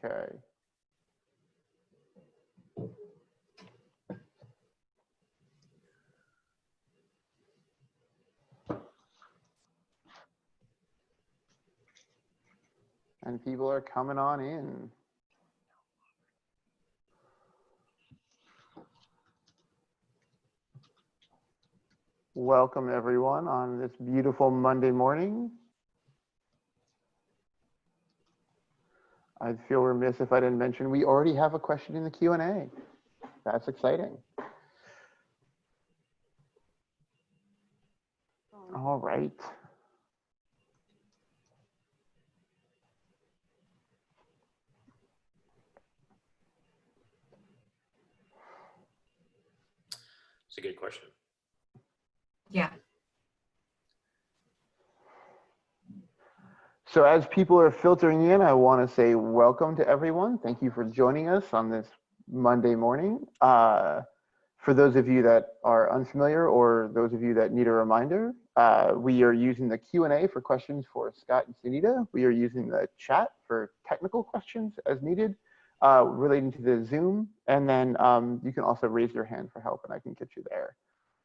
Okay. And people are coming on in. Welcome everyone on this beautiful Monday morning. I'd feel remiss if I didn't mention we already have a question in the Q&A. That's exciting. All right. It's a good question. Yeah. So as people are filtering in, I want to say welcome to everyone. Thank you for joining us on this Monday morning. For those of you that are unfamiliar or those of you that need a reminder, we are using the Q&A for questions for Scott and Sunita. We are using the chat for technical questions as needed relating to the Zoom. And then you can also raise your hand for help and I can get you there.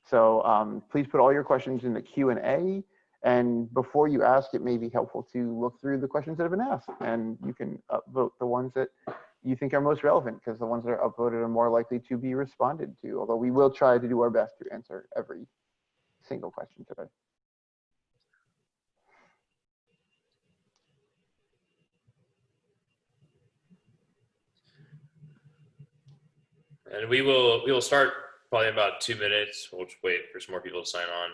So please put all your questions in the Q&A. And before you ask, it may be helpful to look through the questions that have been asked. And you can upvote the ones that you think are most relevant because the ones that are upvoted are more likely to be responded to. Although we will try to do our best to answer every single question today. And we will start probably in about 2 minutes. We'll just wait for some more people to sign on.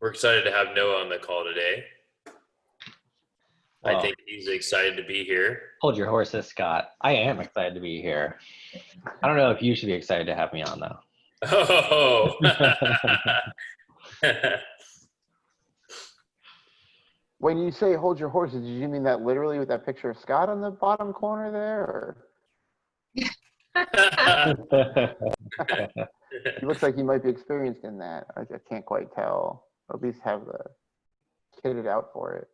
We're excited to have Noah on the call today. Well, I think he's excited to be here. hold your horses, Scott. I am excited to be here. I don't know if you should be excited to have me on, though. Oh. When you say hold your horses, did you mean that literally with that picture of Scott on the bottom corner there? Or? He looks like he might be experienced in that. I can't quite tell. Or at least have the kitted out for it.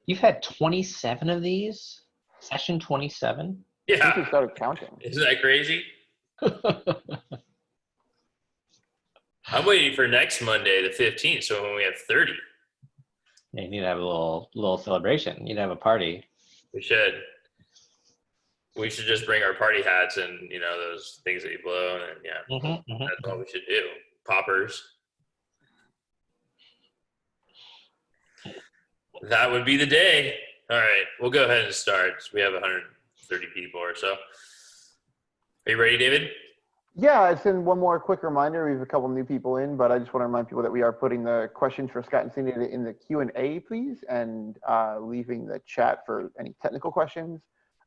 You've had 27 of these? Session 27? I think Yeah. he started counting. Isn't that crazy? I'm waiting for next Monday, the 15th, so when we have 30. Yeah, you need to have a little celebration. You need to have a party. We should. We should just bring our party hats and, you know, those things that you blow, and yeah, that's what we should do. Poppers. That would be the day. All right, we'll go ahead and start. We have 130 people or so. Are you ready, David? Yeah, it's in one more quick reminder. We have a couple new people in, but I just want to remind people that we are putting the questions for Scott and Sunita in the Q&A, please, and leaving the chat for any technical questions.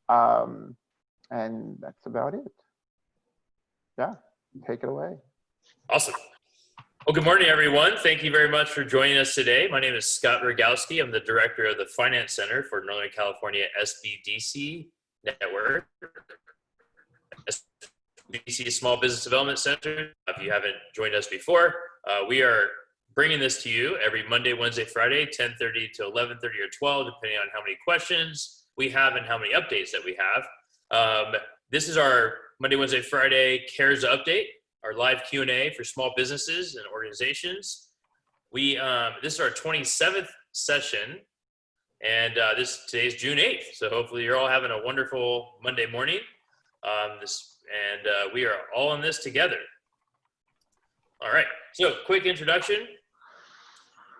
And that's about it. Yeah, take it away. Awesome. Well, good morning, everyone. Thank you very much for joining us today. My name is Scott Rogowski. I'm the director of the Finance Center for Northern California SBDC Network. SBDC Small Business Development Center. If you haven't joined us before, we are bringing this to you every Monday, Wednesday, Friday, 10:30 to 11:30 or 12, depending on how many questions we have and how many updates that we have. This is our Monday, Wednesday, Friday CARES update, our live Q&A for small businesses and organizations. This is our 27th session, and today's June 8th. So hopefully you're all having a wonderful Monday morning. We are all in this together. All right, so quick introduction.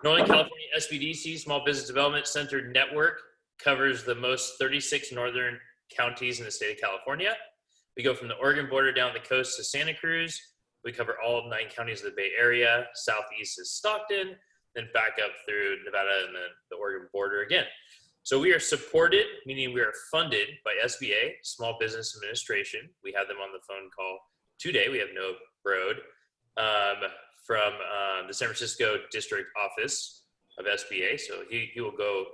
Northern California SBDC Small Business Development Center Network covers the most 36 northern counties in the state of California. We go from the Oregon border down the coast to Santa Cruz. We cover all of 9 counties of the Bay Area. Southeast is Stockton, then back up through Nevada and then the Oregon border again. So we are supported, meaning we are funded by SBA, Small Business Administration. We have them on the phone call today. We have Noah Broad from the San Francisco district office of SBA. So he will go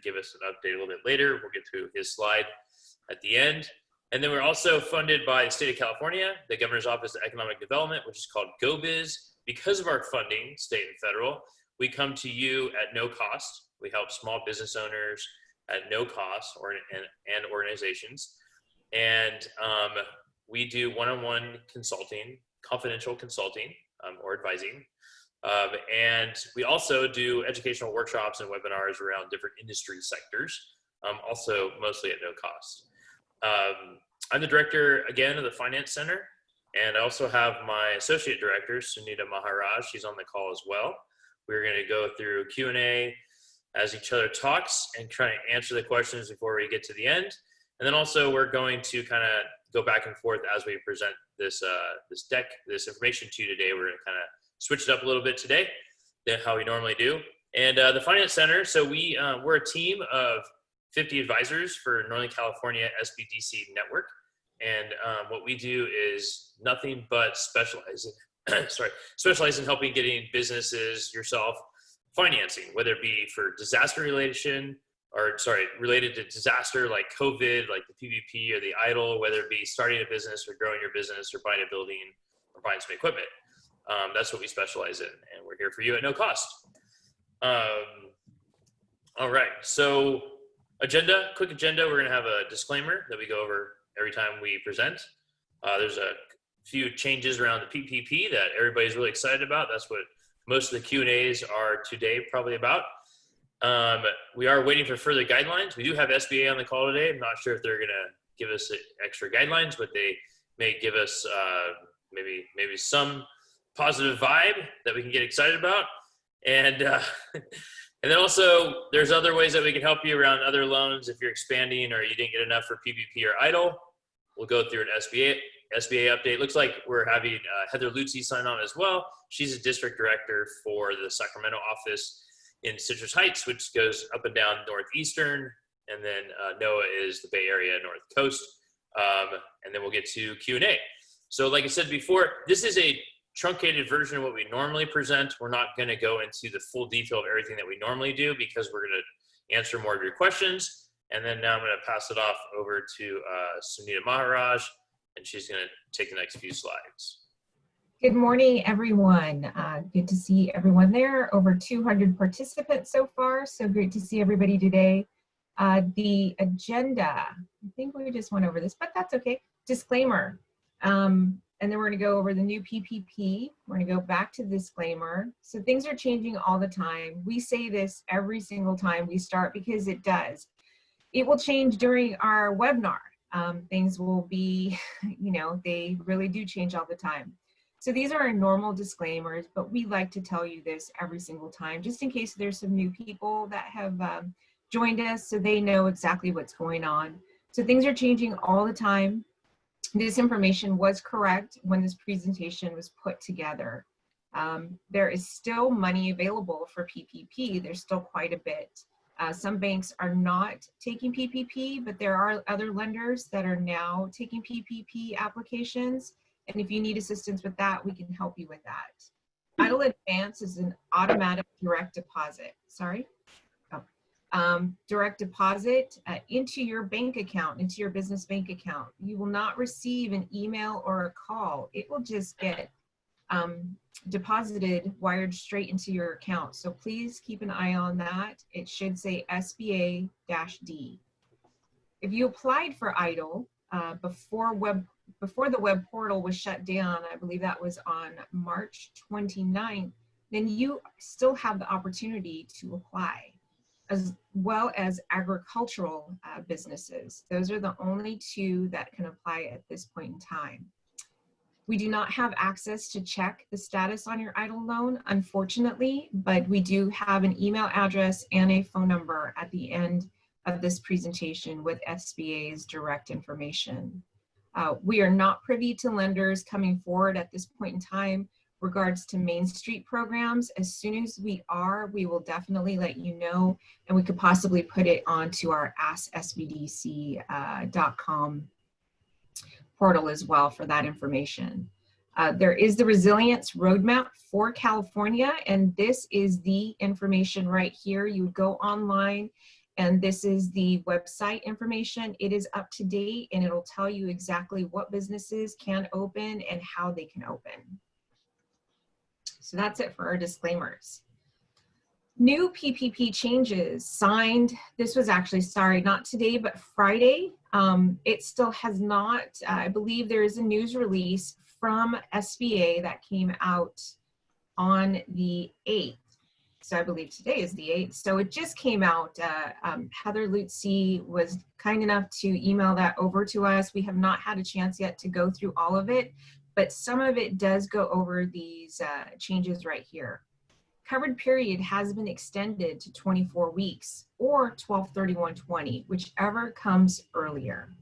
give us an update a little bit later. We'll get to his slide at the end. And then we're also funded by the state of California, the Governor's Office of Economic Development, which is called GoBiz. Because of our funding, state and federal, we come to you at no cost. We help small business owners at no cost and organizations. And we do one-on-one consulting, confidential consulting or advising. And we also do educational workshops and webinars around different industry sectors, also mostly at no cost. I'm the director, again, of the Finance Center, and I also have my associate director, Sunita Maharaj. She's on the call as well. We're going to go through Q&A as each other talks and try to answer the questions before we get to the end. And then also we're going to kind of go back and forth as we present this this information to you today. We're going to kind of switch it up a little bit today than how we normally do. And the Finance Center, so we're a team of 50 advisors for Northern California SBDC network. And what we do is nothing but specialize in helping getting businesses, yourself, financing, whether it be for disaster related to disaster like COVID, like the PPP or the EIDL, whether it be starting a business or growing your business or buying a building or buying some equipment. That's what we specialize in, and we're here for you at no cost. All right, so quick agenda. We're gonna have a disclaimer that we go over every time we present. There's a few changes around the PPP that everybody's really excited about. That's what most of the Q&As are today probably about. We are waiting for further guidelines. We do have SBA on the call today. I'm not sure if they're gonna give us extra guidelines, but they may give us maybe some positive vibe that we can get excited about. And and then also there's other ways that we can help you around other loans if you're expanding or you didn't get enough for PPP or EIDL. We'll go through an SBA update. Looks like we're having Heather Lutzy sign on as well. She's a district director for the Sacramento office in Citrus Heights, which goes up and down Northeastern. And then Noah is the Bay Area North Coast. And then we'll get to Q&A. So like I said before, this is a truncated version of what we normally present. We're not going to go into the full detail of everything that we normally do because we're going to answer more of your questions. And then now I'm going to pass it off over to Sunita Maharaj, and she's going to take the next few slides. Good morning, everyone. Good to see everyone there. Over 200 participants so far, so great to see everybody today. The agenda, I think we just went over this, but that's okay. Disclaimer. And then we're going to go over the new PPP. We're going to go back to disclaimer. So things are changing all the time. We say this every single time we start because it does. It will change during our webinar. Things will be, they really do change all the time. So these are our normal disclaimers, but we like to tell you this every single time, just in case there's some new people that have joined us so they know exactly what's going on. So things are changing all the time. This information was correct when this presentation was put together. There is still money available for PPP. There's still quite a bit. Some banks are not taking PPP, but there are other lenders that are now taking PPP applications. And if you need assistance with that, we can help you with that. EIDL Advance is an automatic direct deposit. Direct deposit into your bank account, into your business bank account. You will not receive an email or a call. It will just get deposited, wired straight into your account. So please keep an eye on that. It should say SBA-D. If you applied for EIDL before the web portal was shut down, I believe that was on March 29th, then you still have the opportunity to apply, as well as agricultural businesses. Those are the only two that can apply at this point in time. We do not have access to check the status on your EIDL loan, unfortunately, but we do have an email address and a phone number at the end of this presentation with SBA's direct information. We are not privy to lenders coming forward at this point in time regards to Main Street programs. As soon as we are, we will definitely let you know, and we could possibly put it onto our AskSBDC.com portal as well for that information. There is the resilience roadmap for California, and this is the information right here. You would go online, and this is the website information. It is up to date, and it'll tell you exactly what businesses can open and how they can open. So that's it for our disclaimers. New PPP changes signed. This was actually, sorry, not today, but Friday. It still has not, I believe there is a news release from SBA that came out on the 8th. So I believe today is the 8th. So it just came out. Heather Lutzi was kind enough to email that over to us. We have not had a chance yet to go through all of it, but some of it does go over these changes right here. Covered period has been extended to 24 weeks or 12/31/20, whichever comes earlier.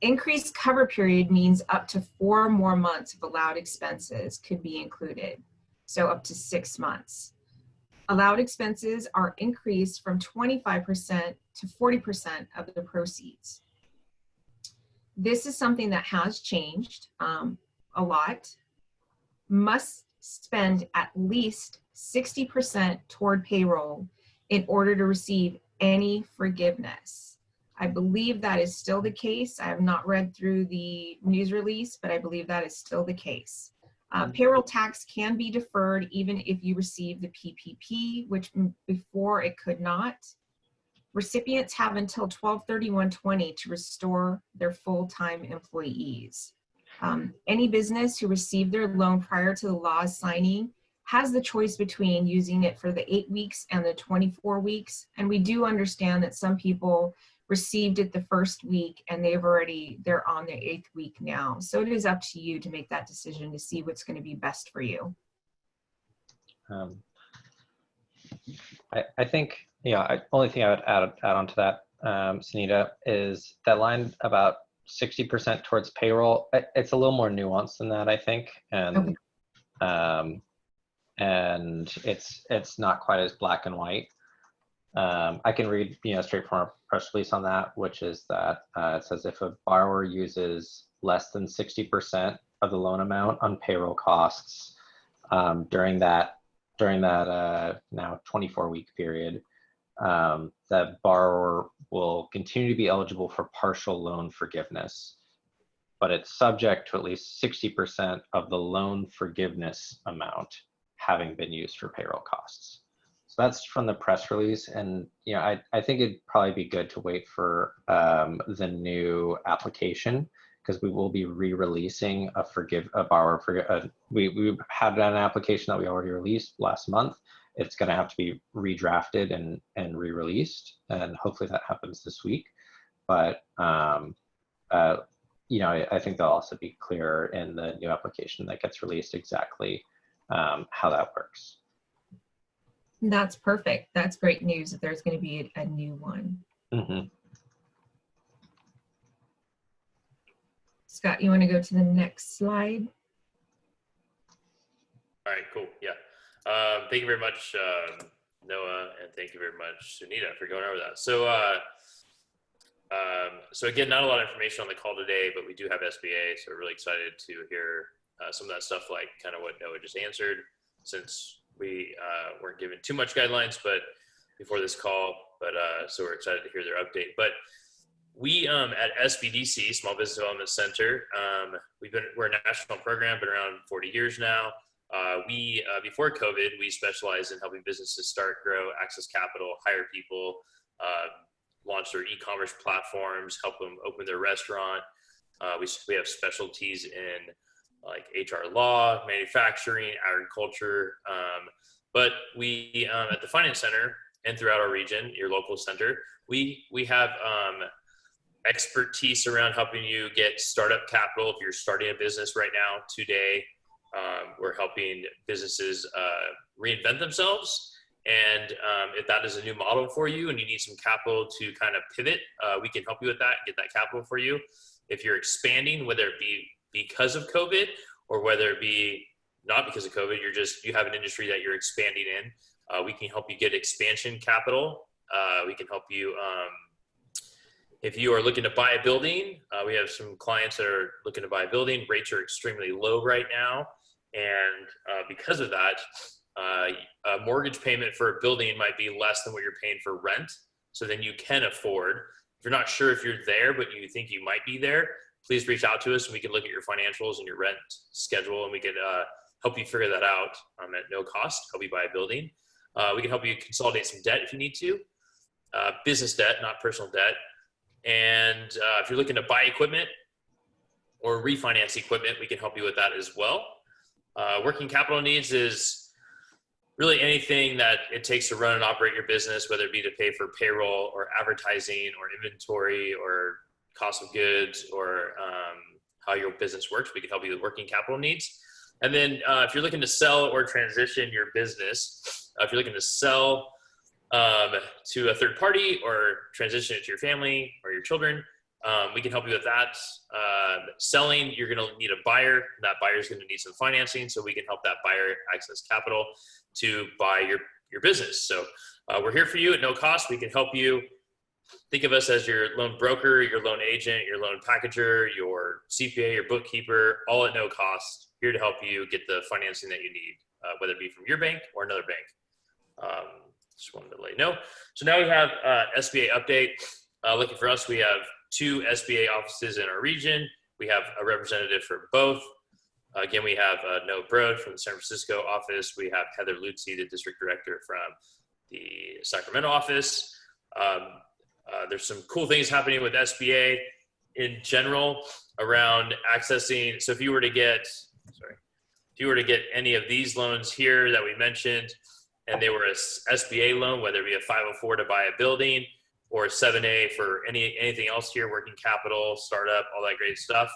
Increased cover period means up to 4 more months of allowed expenses could be included, so up to 6 months. Allowed expenses are increased from 25% to 40% of the proceeds. This is something that has changed a lot. Must spend at least 60% toward payroll in order to receive any forgiveness. I believe that is still the case. I have not read through the news release, but I believe that is still the case. Payroll tax can be deferred even if you receive the PPP, which before it could not. Recipients have until 12/31/20 to restore their full-time employees. Any business who received their loan prior to the law's signing has the choice between using it for the 8 weeks and the 24 weeks. And we do understand that some people received it the first week and they're on their 8th week now. So it is up to you to make that decision to see what's going to be best for you. I think, only thing I would add on to that, Sunita, is that line about 60% towards payroll. It's a little more nuanced than that, I think, and Okay. And it's not quite as black and white. I can read straight from our press release on that, which is that it says if a borrower uses less than 60% of the loan amount on payroll costs during that now 24-week period, the borrower will continue to be eligible for partial loan forgiveness, but it's subject to at least 60% of the loan forgiveness amount having been used for payroll costs. So that's from the press release, and I think it'd probably be good to wait for the new application, because we will be re-releasing we had an application that we already released last month. It's going to have to be redrafted and re-released, and hopefully that happens this week. But I think they'll also be clear in the new application that gets released exactly how that works. That's perfect. That's great news that there's going to be a new one. Mm-hmm. Scott, you want to go to the next slide? All right, cool. Yeah. Thank you very much, Noah, and thank you very much, Sunita, for going over that. So again, not a lot of information on the call today, but we do have SBA, so we're really excited to hear some of that stuff, like kind of what Noah just answered, since we weren't given too much guidelines but before this call, but so we're excited to hear their update. But we at SBDC, Small Business Development Center, we're a national program, been around 40 years now. Before COVID, we specialize in helping businesses start, grow, access capital, hire people, launch their e-commerce platforms, help them open their restaurant. We have specialties in like HR law, manufacturing, agriculture. But we at the Finance Center and throughout our region, your local center, we have expertise around helping you get startup capital if you're starting a business right now today. We're helping businesses reinvent themselves. And if that is a new model for you and you need some capital to kind of pivot, we can help you with that, get that capital for you. If you're expanding, whether it be because of COVID or whether it be not because of COVID, you have an industry that you're expanding in, we can help you get expansion capital. We can help you If you are looking to buy a building, we have some clients that are looking to buy a building. Rates are extremely low right now. And because of that, a mortgage payment for a building might be less than what you're paying for rent. So then you can afford. If you're not sure if you're there, but you think you might be there, please reach out to us and we can look at your financials and your rent schedule, and we can help you figure that out at no cost, help you buy a building. We can help you consolidate some debt if you need to, business debt, not personal debt. And if you're looking to buy equipment or refinance equipment, we can help you with that as well. Working capital needs is really anything that it takes to run and operate your business, whether it be to pay for payroll or advertising or inventory or cost of goods or how your business works. We can help you with working capital needs. And then if you're looking to sell or transition your business, if you're looking to sell to a third party or transition it to your family or your children, we can help you with that. Selling, you're going to need a buyer. And that buyer is going to need some financing, so we can help that buyer access capital to buy your business. So we're here for you at no cost. We can help you. Think of us as your loan broker, your loan agent, your loan packager, your CPA, your bookkeeper, all at no cost. Here to help you get the financing that you need, whether it be from your bank or another bank. Just wanted to let you know. So now we have SBA update. Looking for us, we have 2 SBA offices in our region. We have a representative for both. Again, we have Noah Brode from the San Francisco office. We have Heather Lutzy, the district director from the Sacramento office. There's some cool things happening with SBA in general around accessing. So if you were to get any of these loans here that we mentioned, and they were a SBA loan, whether it be a 504 to buy a building or a 7A for anything else here, working capital, startup, all that great stuff.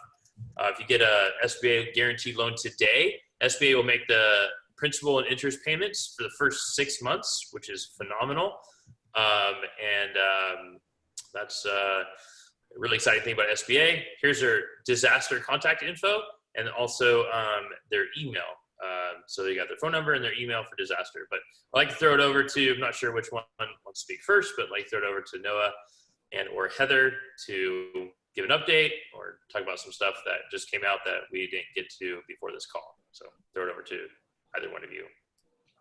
If you get a SBA guaranteed loan today, SBA will make the principal and interest payments for the first 6 months, which is phenomenal. That's a really exciting thing about SBA. Here's their disaster contact info and also their email. So they got their phone number and their email for disaster. But I like to throw it over to, I'm not sure which one wants to speak first, but like throw it over to Noah and or Heather to give an update or talk about some stuff that just came out that we didn't get to before this call. So throw it over to either one of you.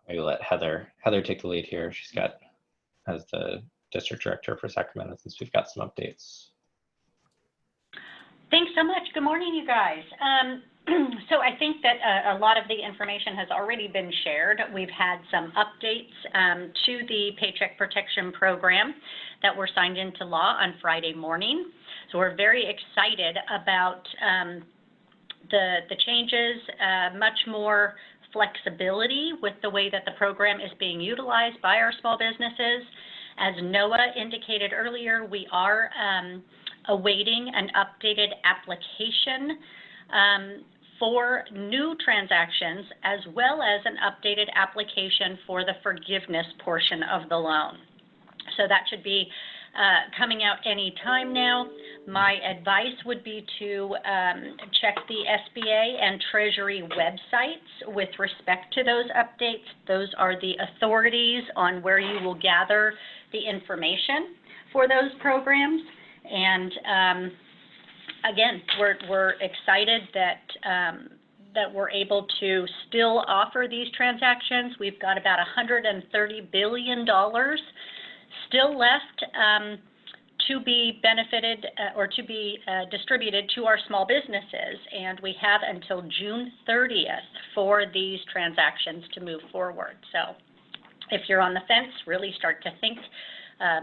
Maybe let Heather take the lead here. She's got, as the district director for Sacramento, since we've got some updates. Thanks so much. Good morning, you guys. So I think that a lot of the information has already been shared. We've had some updates to the Paycheck Protection Program that were signed into law on Friday morning. So we're very excited about the changes, much more flexibility with the way that the program is being utilized by our small businesses. As Noah indicated earlier, we are awaiting an updated application for new transactions, as well as an updated application for the forgiveness portion of the loan. So that should be coming out any time now. My advice would be to check the SBA and Treasury websites with respect to those updates. Those are the authorities on where you will gather the information for those programs. And again, we're excited that we're able to still offer these transactions. We've got about $130 billion still left to be benefited or to be distributed to our small businesses. And we have until June 30th for these transactions to move forward. So if you're on the fence, really start to think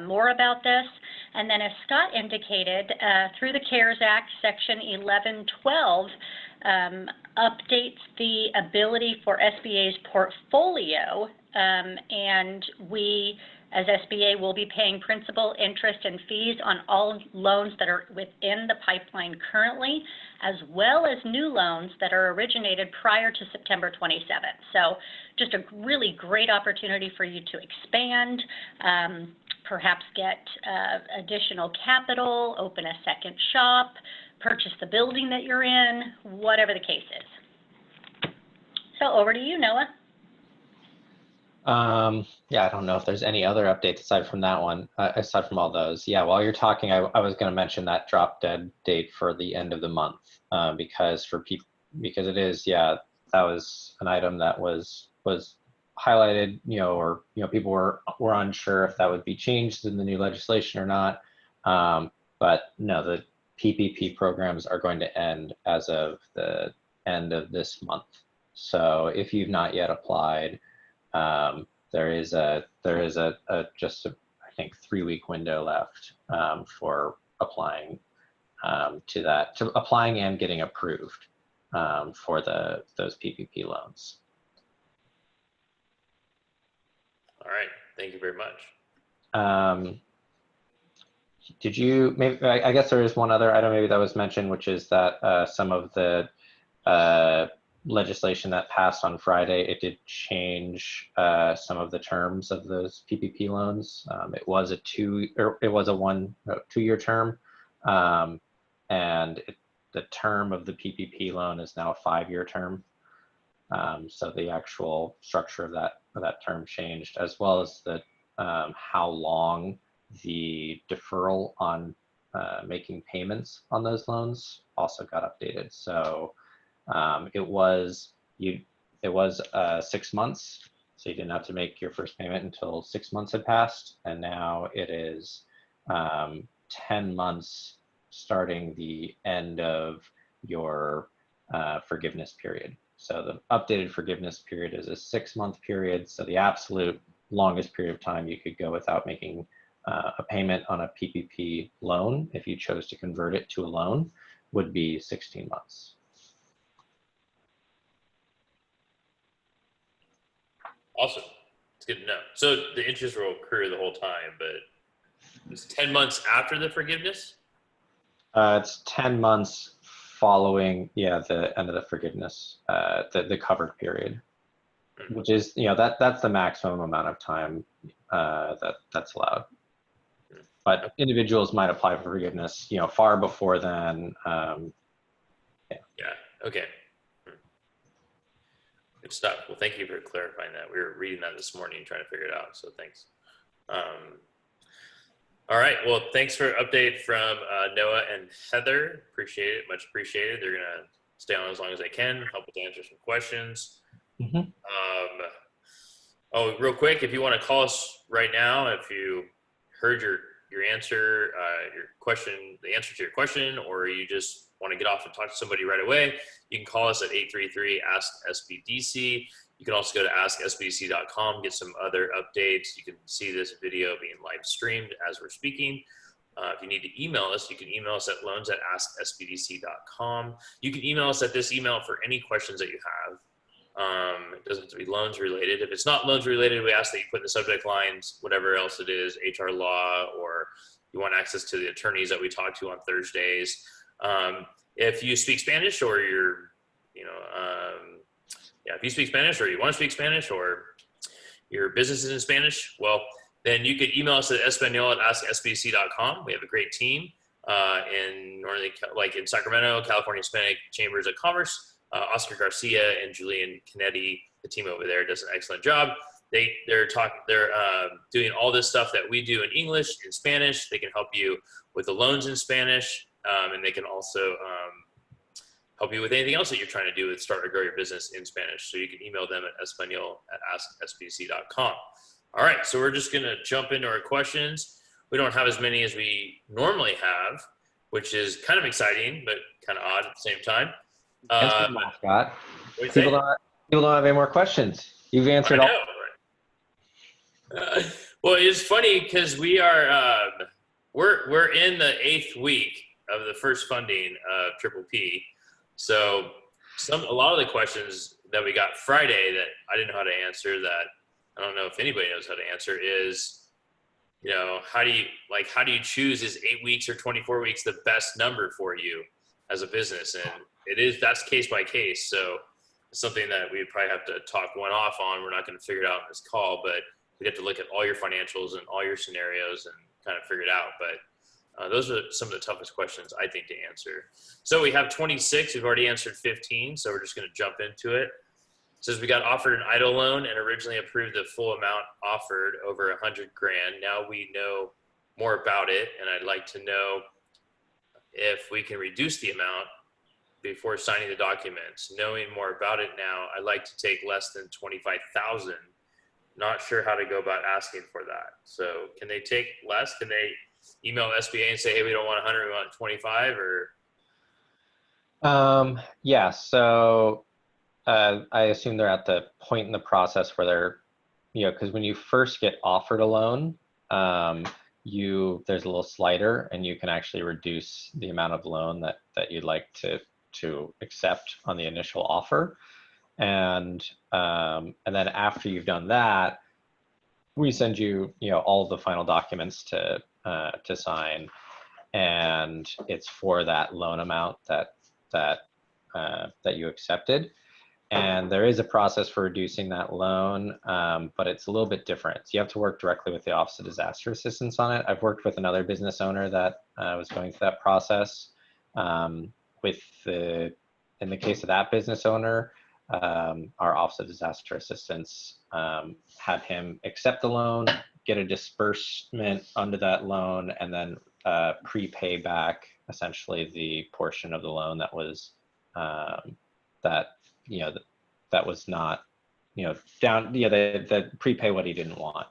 more about this. And then as Scott indicated, through the CARES Act, Section 1112 updates the ability for SBA's portfolio, and we, as SBA, will be paying principal, interest, and fees on all loans that are within the pipeline currently, as well as new loans that are originated prior to September 27th. So just a really great opportunity for you to expand, perhaps get additional capital, open a second shop, purchase the building that you're in, whatever the case is. So over to you, Noah. Yeah, I don't know if there's any other updates aside from that one, aside from all those. Yeah, while you're talking, I was going to mention that drop dead date for the end of the month, because for people, because it is, yeah, that was an item that was highlighted, or people were unsure if that would be changed in the new legislation or not. But no, the PPP programs are going to end as of the end of this month. So if you've not yet applied, there is just a, I think, 3-week window left for applying to applying and getting approved for those PPP loans. All right, thank you very much. Did you, maybe, I guess there is one other item maybe that was mentioned, which is that some of the legislation that passed on Friday, it did change some of the terms of those PPP loans. It was a 2-year term, and the term of the PPP loan is now a 5-year term. So the actual structure of that term changed, as well as the how long the deferral on making payments on those loans also got updated. So it was 6 months, so you didn't have to make your first payment until 6 months had passed, and now it is 10 months starting the end of your forgiveness period. So the updated forgiveness period is a 6-month period. So the absolute longest period of time you could go without making a payment on a PPP loan, if you chose to convert it to a loan, would be 16 months. Awesome. It's good to know. So the interest will accrue the whole time, but it's 10 months after the forgiveness? It's 10 months following, the end of the forgiveness, the covered period, which is, that's the maximum amount of time that's allowed. But individuals might apply for forgiveness, far before then. Yeah. Okay. Good stuff. Well, thank you for clarifying that. We were reading that this morning, trying to figure it out. So thanks. All right. Well, thanks for update from Noah and Heather. Appreciate it. Much appreciated. They're going to stay on as long as they can, help us answer some questions. Mm-hmm. Oh, real quick, if you want to call us right now, if you heard your answer, your question, the answer to your question, or you just want to get off and talk to somebody right away, you can call us at 833-ASK-SBDC. You can also go to asksbdc.com, get some other updates. You can see this video being live streamed as we're speaking. If you need to email us, you can email us at loans@asksbdc.com. You can email us at this email for any questions that you have. It doesn't have to be loans related. If it's not loans related, we ask that you put in the subject lines whatever else it is, HR law, or you want access to the attorneys that we talk to on Thursdays. If you speak Spanish, or if you speak Spanish, or you want to speak Spanish, or your business is in Spanish, well, then you could email us at espanol@asksbdc.com. We have a great team in Sacramento, California Hispanic Chambers of Commerce. Oscar Garcia and Julian Canetti, the team over there, does an excellent job. They're doing all this stuff that we do in English, in Spanish. They can help you with the loans in Spanish, and they can also help you with anything else that you're trying to do with start or grow your business in Spanish. So you can email them at espanol@asksbdc.com. All right, so we're just gonna jump into our questions. We don't have as many as we normally have, which is kind of exciting, but kind of odd at the same time. Scott, people don't have any more questions. You've answered all. Well, it's funny because we're in the 8th week of the first funding of Triple P. So a lot of the questions that we got Friday that I didn't know how to answer, that I don't know if anybody knows how to answer, is, how do you choose, is 8 weeks or 24 weeks the best number for you as a business? And that's case by case. So it's something that we'd probably have to talk one off on. We're not going to figure it out in this call, but we have to look at all your financials and all your scenarios and kind of figure it out. But those are some of the toughest questions, I think, to answer. So we have 26. We've already answered 15, so we're just going to jump into it. says we got offered an EIDL loan and originally approved the full amount offered, over $100 grand. Now we know more about it, and I'd like to know if we can reduce the amount before signing the documents. Knowing more about it now, I'd like to take less than 25,000. Not sure how to go about asking for that. So can they take less? Can they email SBA and say, hey, we don't want 100, we want 25, or? Yeah, so I assume they're at the point in the process where they're, because when you first get offered a loan, there's a little slider and you can actually reduce the amount of loan that you'd like to accept on the initial offer. And then after you've done that, we send you, all of the final documents to sign, and it's for that loan amount that you accepted. And there is a process for reducing that loan, but it's a little bit different. So you have to work directly with the Office of Disaster Assistance on it. I've worked with another business owner that was going through that process. In the case of that business owner, our Office of Disaster Assistance had him accept the loan, get a disbursement under that loan, and then prepay back essentially the portion of the loan that was that was not, down, the prepay what he didn't want.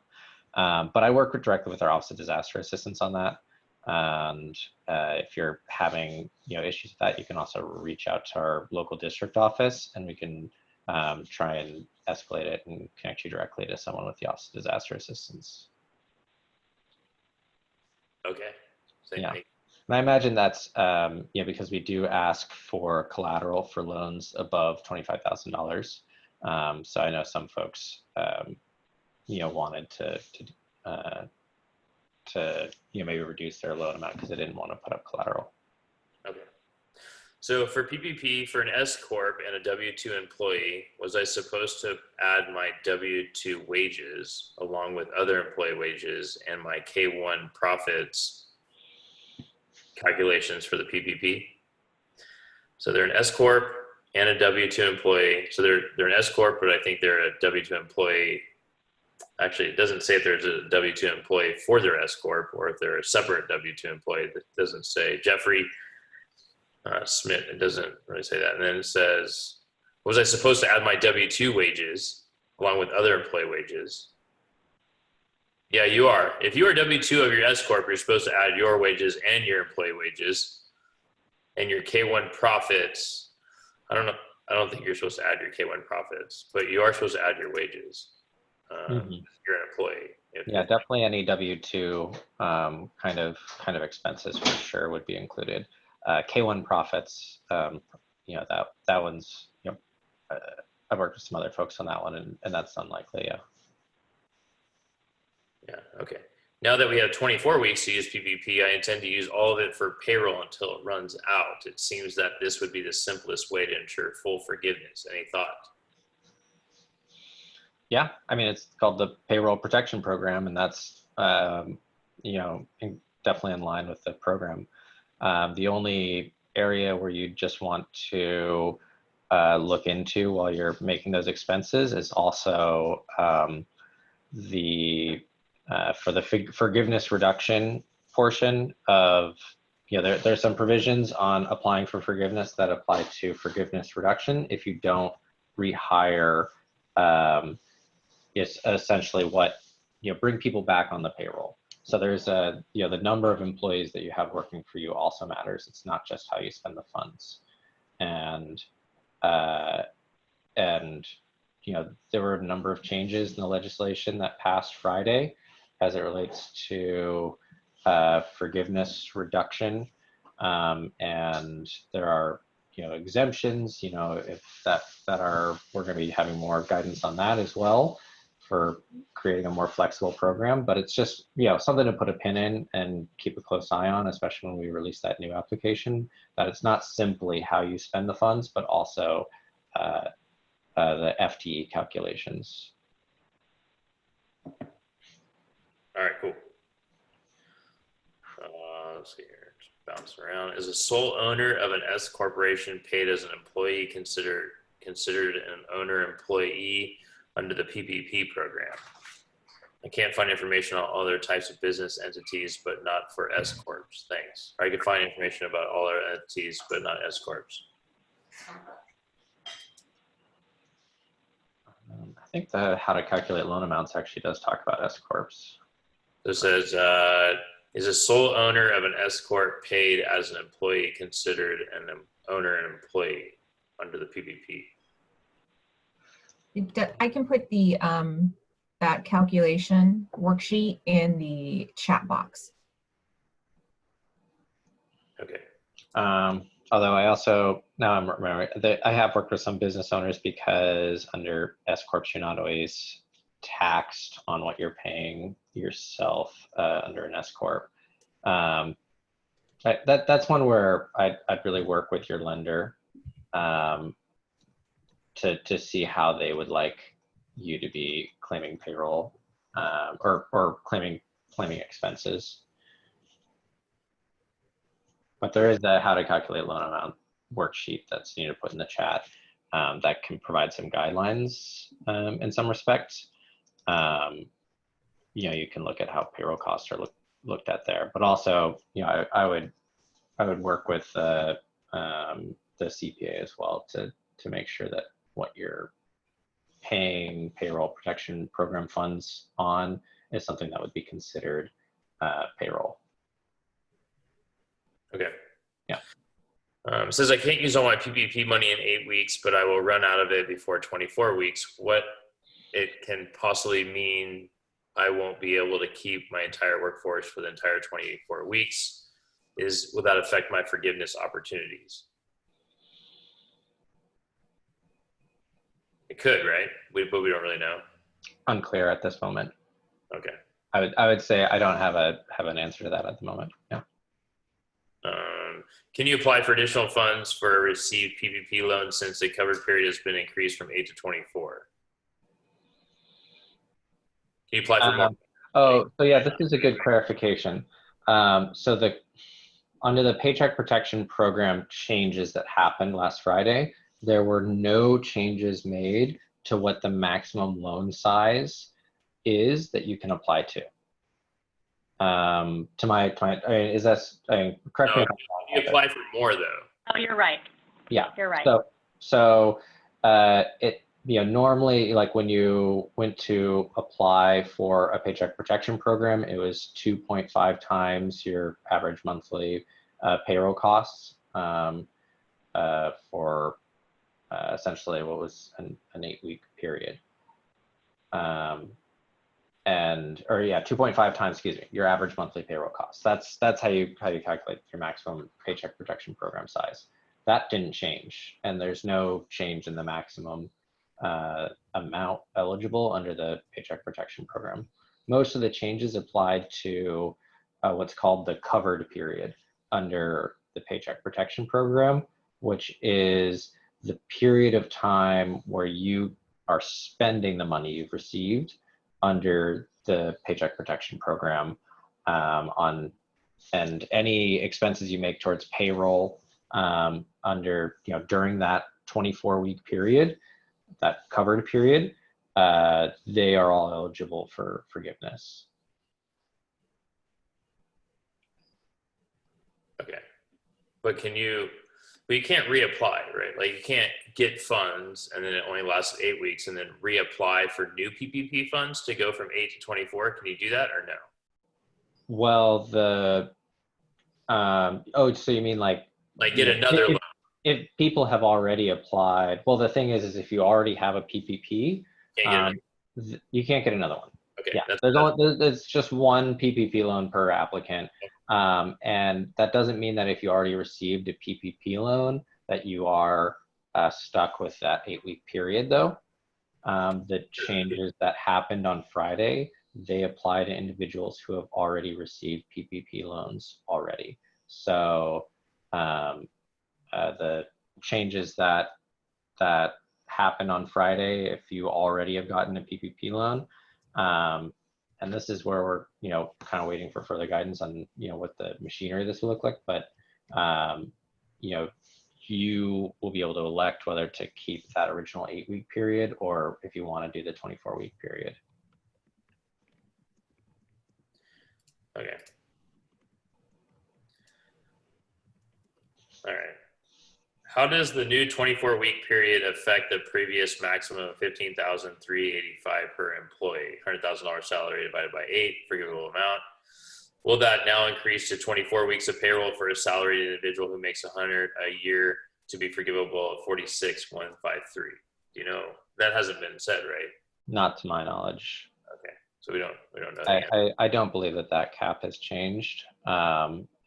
But I work directly with our Office of Disaster Assistance on that. And if you're having, issues with that, you can also reach out to our local district office, and we can try and escalate it and connect you directly to someone with the Office of Disaster Assistance. Okay. Same Yeah. thing. And I imagine that's, because we do ask for collateral for loans above $25,000. So I know some folks, wanted to maybe reduce their loan amount because they didn't want to put up collateral. Okay. So for PPP, for an S Corp and a W-2 employee, was I supposed to add my W-2 wages along with other employee wages and my K-1 profits calculations for the PPP? So they're an S Corp and a W-2 employee. So they're an S Corp, but I think they're a W-2 employee. Actually, it doesn't say if there's a W-2 employee for their S Corp or if they're a separate W-2 employee. It doesn't say. Jeffrey Smith, it doesn't really say that. And then it says, was I supposed to add my W-2 wages along with other employee wages? Yeah, you are. If you are W-2 of your S Corp, you're supposed to add your wages and your employee wages and your K-1 profits. I don't know. I don't think you're supposed to add your K-1 profits, but you are supposed to add your wages. If you're an employee. Yeah, definitely any W-2 kind of expenses for sure would be included. K-1 profits, that one's, I've worked with some other folks on that one, and that's unlikely. Yeah. Yeah. Okay. Now that we have 24 weeks to use PPP, I intend to use all of it for payroll until it runs out. It seems that this would be the simplest way to ensure full forgiveness. Any thought? Yeah, I mean, it's called the Payroll Protection Program, and that's, definitely in line with the program. The only area where you just want to look into while you're making those expenses is also for the forgiveness reduction portion of, there's some provisions on applying for forgiveness that apply to forgiveness reduction. If you don't rehire, it's essentially what, bring people back on the payroll. So there's the number of employees that you have working for you also matters. It's not just how you spend the funds. And there were a number of changes in the legislation that passed Friday as it relates to forgiveness reduction. And there are, exemptions, if we're going to be having more guidance on that as well for creating a more flexible program. But it's just, something to put a pin in and keep a close eye on, especially when we release that new application, that it's not simply how you spend the funds, but also the FTE calculations. All right, cool. Let's see here. Bounce around. Is a sole owner of an S corporation paid as an employee considered considered an owner-employee under the PPP program. I can't find information on other types of business entities, but not for S corps. Thanks. Or I can find information about all other entities, but not S corps. I think the how to calculate loan amounts actually does talk about S corps. So it says, is a sole owner of an S corp paid as an employee considered an owner and employee under the PPP? I can put the that calculation worksheet in the chat box. Okay. Although I also, now I'm remembering that I have worked with some business owners because under S corps you're not always taxed on what you're paying yourself under an S corp. That's one where I'd really work with your lender to see how they would like you to be claiming payroll or claiming expenses. But there is a how to calculate loan amount worksheet that's needed to put in the chat that can provide some guidelines in some respects. You know, you can look at how payroll costs are looked at there, but also, you know, I would work with the CPA as well to make sure that what you're paying payroll protection program funds on is something that would be considered payroll. Okay. Yeah. It says I can't use all my PPP money in 8 weeks, but I will run out of it before 24 weeks. What it can possibly mean I won't be able to keep my entire workforce for the entire 24 weeks is, will that affect my forgiveness opportunities? It could, right? But we don't really know. Unclear at this moment. Okay. I would say I don't have an answer to that at the moment. Yeah. Can you apply for additional funds for a received PPP loan since the covered period has been increased from 8 to 24? Can you apply for more? Oh, so yeah, this is a good clarification. So under the Paycheck Protection Program changes that happened last Friday, there were no changes made to what the maximum loan size is that you can apply to. To my is that correct me if I'm wrong? You apply for more though. Oh, you're right. Yeah, You're right. So it, you know, normally like when you went to apply for a Paycheck Protection Program, it was 2.5 times your average monthly payroll costs for essentially what was an 8-week period. Or yeah, 2.5 times, excuse me, your average monthly payroll costs. That's how you calculate your maximum Paycheck Protection Program size. That didn't change, and there's no change in the maximum amount eligible under the Paycheck Protection Program. Most of the changes applied to what's called the covered period under the Paycheck Protection Program, which is the period of time where you are spending the money you've received under the Paycheck Protection Program and any expenses you make towards payroll under, you know, during that 24-week period, that covered period, they are all eligible for forgiveness. Okay, but you can't reapply, right? Like you can't get funds and then it only lasts 8 weeks and then reapply for new PPP funds to go from 8 to 24. Can you do that or no? Well, oh, so you mean like get another loan? If people have already applied, well, the thing is if you already have a PPP, you can't get another one. Okay. Yeah, there's just one PPP loan per applicant. And that doesn't mean that if you already received a PPP loan that you are stuck with that 8-week period though. The changes that happened on Friday, they apply to individuals who have already received PPP loans already. So the changes that happened on Friday, if you already have gotten a PPP loan, and this is where we're, you know, kind of waiting for further guidance on, you know, what the machinery this will look like. But, you know, you will be able to elect whether to keep that original 8-week period or if you want to do the 24-week period. Okay. All right. How does the new 24-week period affect the previous maximum of $15,385 per employee? $100,000 salary divided by 8, forgivable amount. Will that now increase to 24 weeks of payroll for a salaried individual who makes $100 a year to be forgivable at 46,153? Do you know? That hasn't been said, right? Not to my knowledge. Okay, so we don't know that. I don't believe that cap has changed.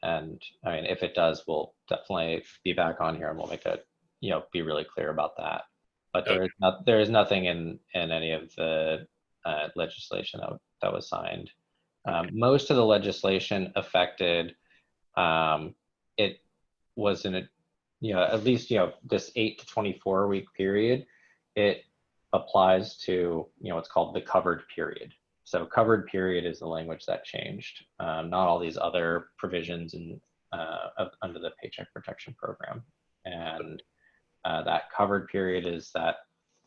And I mean, if it does, we'll definitely be back on here and we'll make be really clear about that. But there is nothing in any of the legislation that was signed. Most of the legislation affected, it was in at least, this 8 to 24 week period, it applies to, what's called the covered period. So covered period is the language that changed, not all these other provisions under the Paycheck Protection Program. And that covered period is that,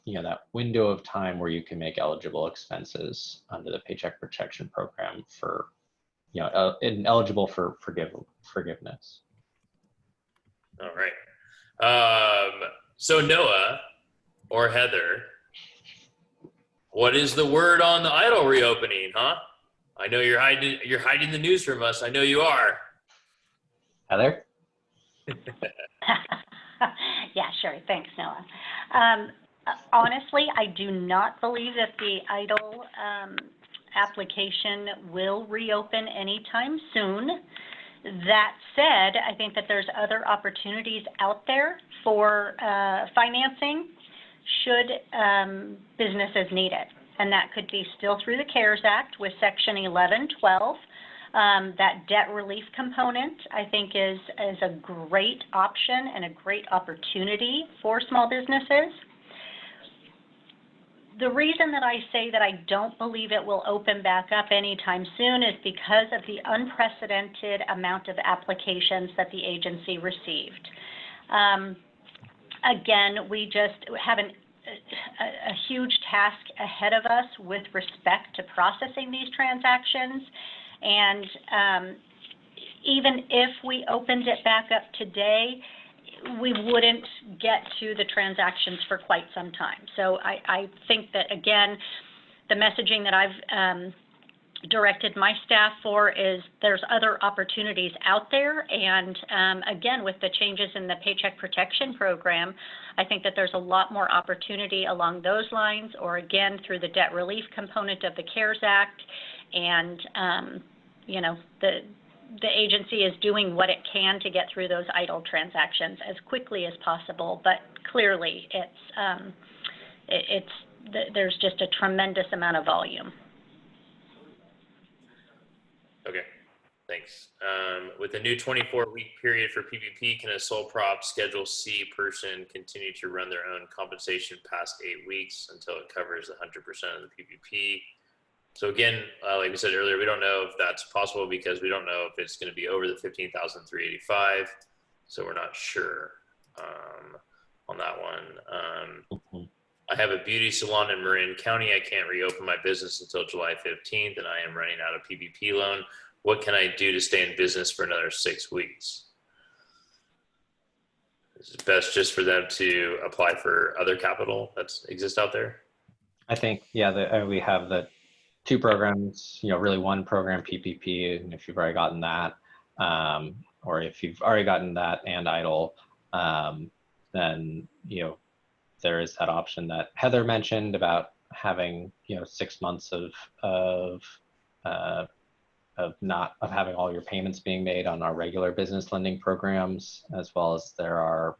that window of time where you can make eligible expenses under the Paycheck Protection Program for, and eligible for forgiveness. All right. So Noah or Heather, what is the word on the EIDL reopening, huh? I know you're hiding the news from us. I know you are. Heather? Yeah, sure. Thanks, Noah. Honestly, I do not believe that the EIDL application will reopen anytime soon. That said, I think that there's other opportunities out there for financing should businesses need it. And that could be still through the CARES Act with Section 1112. That debt relief component, I think, is a great option and a great opportunity for small businesses. The reason that I say that I don't believe it will open back up anytime soon is because of the unprecedented amount of applications that the agency received. Again, we just have a huge task ahead of us with respect to processing these transactions. And even if we opened it back up today, we wouldn't get to the transactions for quite some time. So I think that, again, the messaging that I've directed my staff for is there's other opportunities out there. And again, with the changes in the Paycheck Protection Program, I think that there's a lot more opportunity along those lines, or again, through the debt relief component of the CARES Act. And, the agency is doing what it can to get through those EIDL transactions as quickly as possible, but clearly there's just a tremendous amount of volume. Okay, thanks. With the new 24-week period for PPP, can a sole prop Schedule C person continue to run their own compensation past 8 weeks until it covers 100% of the PPP? So again, like we said earlier, we don't know if that's possible because we don't know if it's going to be over the 15,385. So we're not sure on that one. I have a beauty salon in Marin County. I can't reopen my business until July 15th, and I am running out of PPP loan. What can I do to stay in business for another 6 weeks? Is it best just for them to apply for other capital that exists out there? I think, yeah, we have the 2 programs, really one program PPP, and if you've already gotten that, or if you've already gotten that and EIDL, then, there is that option that Heather mentioned about having, 6 months of having all your payments being made on our regular business lending programs, as well as I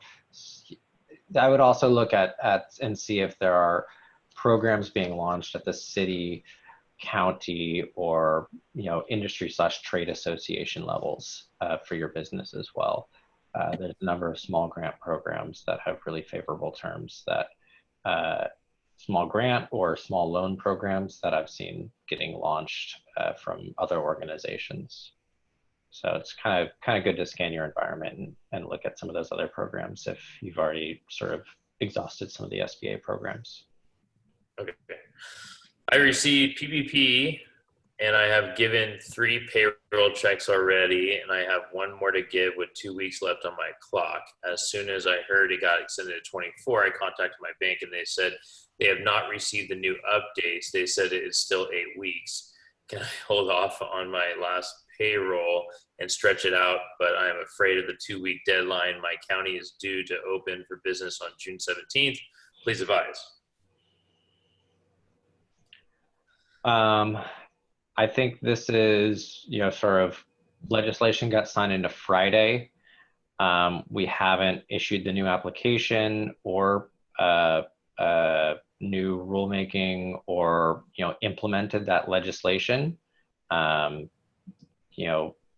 would also look at and see if there are programs being launched at the city, county, or industry/trade association levels for your business as well. There's a number of small grant programs that have really favorable terms, that small grant or small loan programs that I've seen getting launched from other organizations. So it's kind of good to scan your environment and look at some of those other programs if you've already sort of exhausted some of the SBA programs. Okay. I received PPP and I have given 3 payroll checks already, and I have 1 more to give with 2 weeks left on my clock. As soon as I heard it got extended to 24, I contacted my bank and they said they have not received the new updates. They said it is still 8 weeks. Can I hold off on my last payroll and stretch it out? But I am afraid of the 2-week deadline. My county is due to open for business on June 17th. Please advise. I think this is, sort of legislation got signed into Friday. We haven't issued the new application or new rulemaking or, implemented that legislation.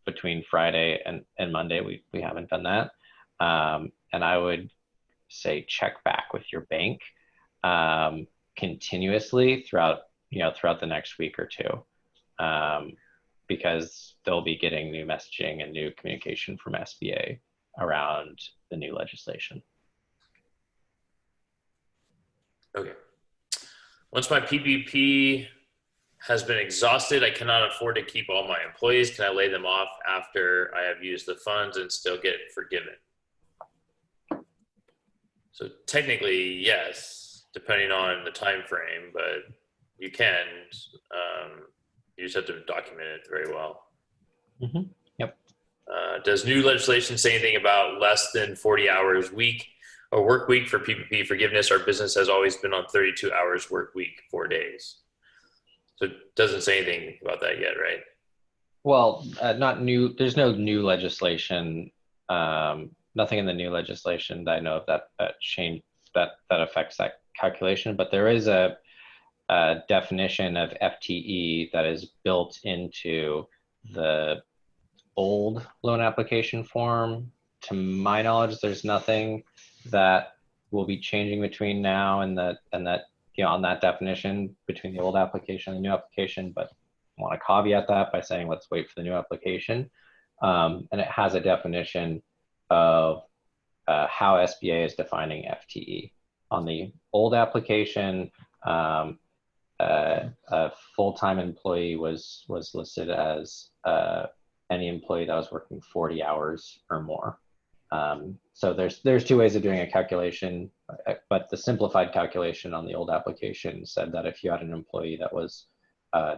Between Friday and Monday, we haven't done that. And I would say check back with your bank continuously throughout the next week or two. Because they'll be getting new messaging and new communication from SBA around the new legislation. Okay. Once my PPP has been exhausted, I cannot afford to keep all my employees. Can I lay them off after I have used the funds and still get forgiven? So technically, yes, depending on the time frame, but you can. You just have to document it very well. Mm-hmm. Yep. Does new legislation say anything about less than 40 hours week or work week for PPP forgiveness? Our business has always been on 32 hours work week, 4 days. So it doesn't say anything about that yet, right? Well, not new. There's no new legislation. Nothing in the new legislation that I know of that change that affects that calculation. But there is a definition of FTE that is built into the old loan application form. To my knowledge, there's nothing that will be changing between now and that on that definition between the old application and the new application. But I want to caveat that by saying let's wait for the new application. And it has a definition of how SBA is defining FTE. On the old application, a full-time employee was listed as any employee that was working 40 hours or more. So there's 2 ways of doing a calculation, but the simplified calculation on the old application said that if you had an employee that was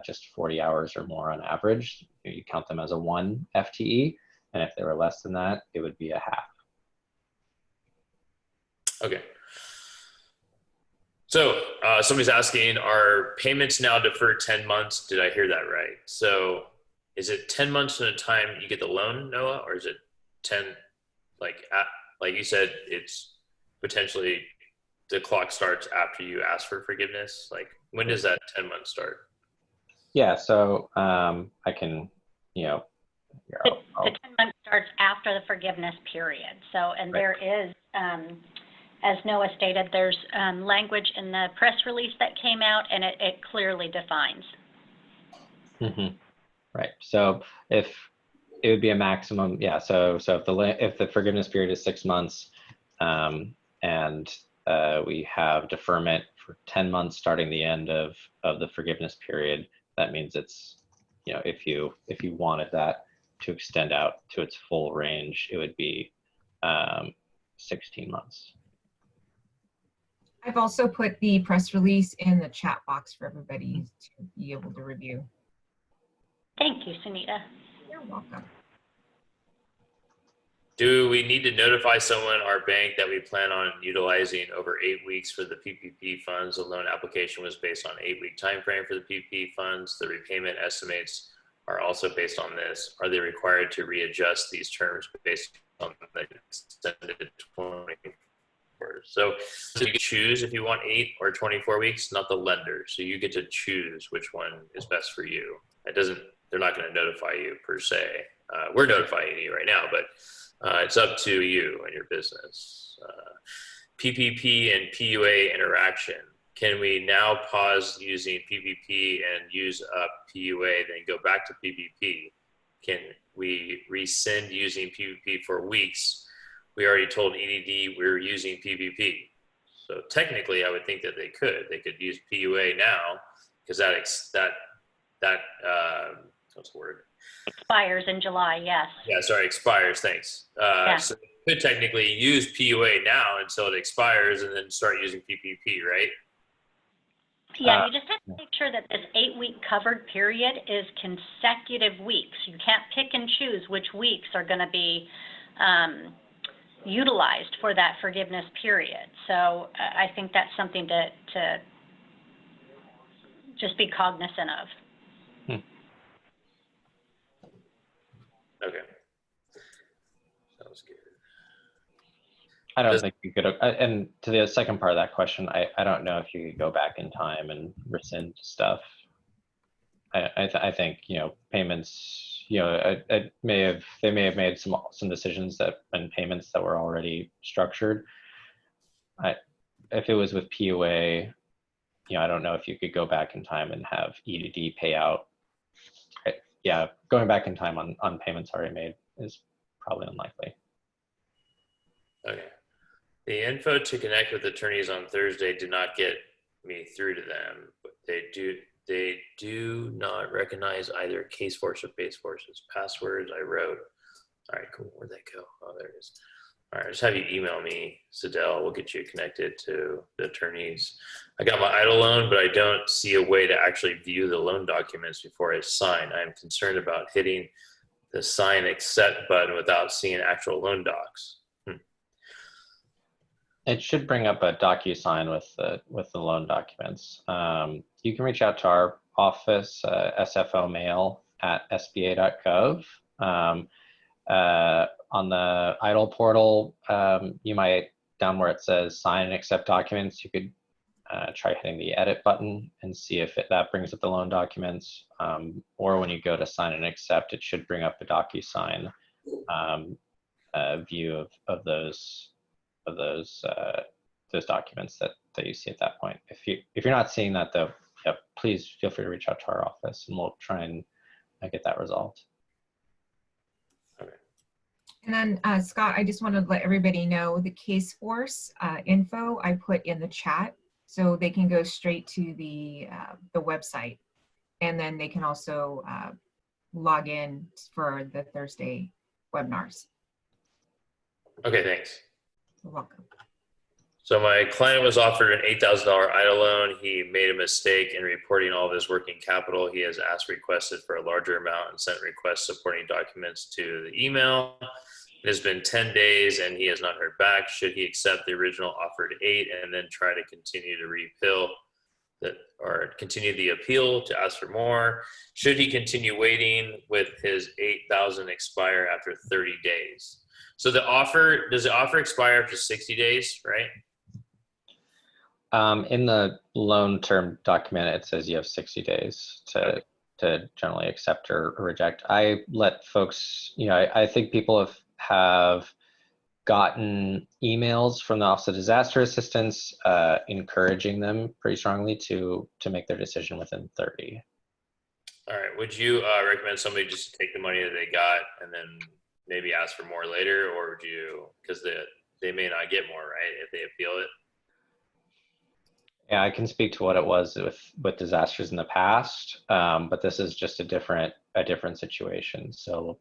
just 40 hours or more on average, you count them as a 1 FTE, and if they were less than that, it would be a half. Okay. So somebody's asking, are payments now deferred 10 months? Did I hear that right? So is it 10 months from the time you get the loan, Noah, or is it 10, like you said, it's potentially the clock starts after you ask for forgiveness? Like when does that 10 months start? Yeah, so I can, here, The 10 months starts after the forgiveness period. So, and Right. there is, as Noah stated, there's language in the press release that came out, and it clearly defines. Mm-hmm. Right. So if it would be a maximum, yeah. So if the forgiveness period is 6 months, and we have deferment for 10 months starting the end of the forgiveness period, that means it's, if you wanted that to extend out to its full range, it would be 16 months. I've also put the press release in the chat box for everybody to be able to review. Thank you, Sunita. You're welcome. Do we need to notify someone, our bank, that we plan on utilizing over 8 weeks for the PPP funds? The loan application was based on 8-week time frame for the PPP funds. The repayment estimates are also based on this. Are they required to readjust these terms based on the extended 24? So you can choose if you want 8 or 24 weeks, not the lender. So you get to choose which one is best for you. They're not going to notify you per se. We're notifying you right now, but it's up to you and your business. PPP and PUA interaction. Can we now pause using PPP and use up PUA, then go back to PPP? can we rescind using PPP for weeks? We already told EDD we were using PPP. So technically, I would think that they could use PUA now, because that what's the word? Expires in July, yes. Yeah, sorry, expires, thanks. Yeah. So you could technically use PUA now until it expires and then start using PPP, right? Yeah, you just have to make sure that this 8-week covered period is consecutive weeks. You can't pick and choose which weeks are going to be utilized for that forgiveness period. So I think that's something to just be cognizant of. Okay. Sounds good. I don't think you could, and to the second part of that question, I don't know if you could go back in time and rescind stuff. I think, payments, they may have made some decisions and payments that were already structured. If it was with PUA, I don't know if you could go back in time and have EDD pay out. Yeah, going back in time on payments already made is probably unlikely. Okay. The info to connect with attorneys on Thursday did not get me through to them, but they do not recognize either case force or base forces. Passwords I wrote. All right, cool. Where'd that go? Oh, there it is. All right, just have you email me, Sidel. We'll get you connected to the attorneys. I got my EIDL loan, but I don't see a way to actually view the loan documents before I sign. I'm concerned about hitting the sign accept button without seeing actual loan docs. It should bring up a DocuSign with the loan documents. You can reach out to our office, sfomail@sba.gov. On the EIDL portal, you might, down where it says sign and accept documents, you could try hitting the edit button and see if that brings up the loan documents. Or when you go to sign and accept, it should bring up a DocuSign view of those documents that you see at that point. If you're not seeing that though, please feel free to reach out to our office and we'll try and get that resolved. Okay. And then Scott, I just want to let everybody know the case force info I put in the chat, so they can go straight to the website, and then they can also log in for the Thursday webinars. Okay, thanks. You're welcome. So my client was offered an $8,000 EIDL loan. He made a mistake in reporting all of his working capital. He has requested for a larger amount and sent requests supporting documents to the email. It has been 10 days and he has not heard back. Should he accept the original offered 8 and then try to continue the appeal to ask for more? Should he continue waiting with his $8,000 expire after 30 days? So does the offer expire after 60 days, right? In the loan term document, it says you have 60 days to generally accept or reject. I let folks, I think people have gotten emails from the Office of Disaster Assistance encouraging them pretty strongly to make their decision within 30. All right. Would you recommend somebody just take the money that they got and then maybe ask for more later, or would you, because they may not get more, right, if they appeal it? Yeah, I can speak to what it was with disasters in the past, but this is just a different situation. So,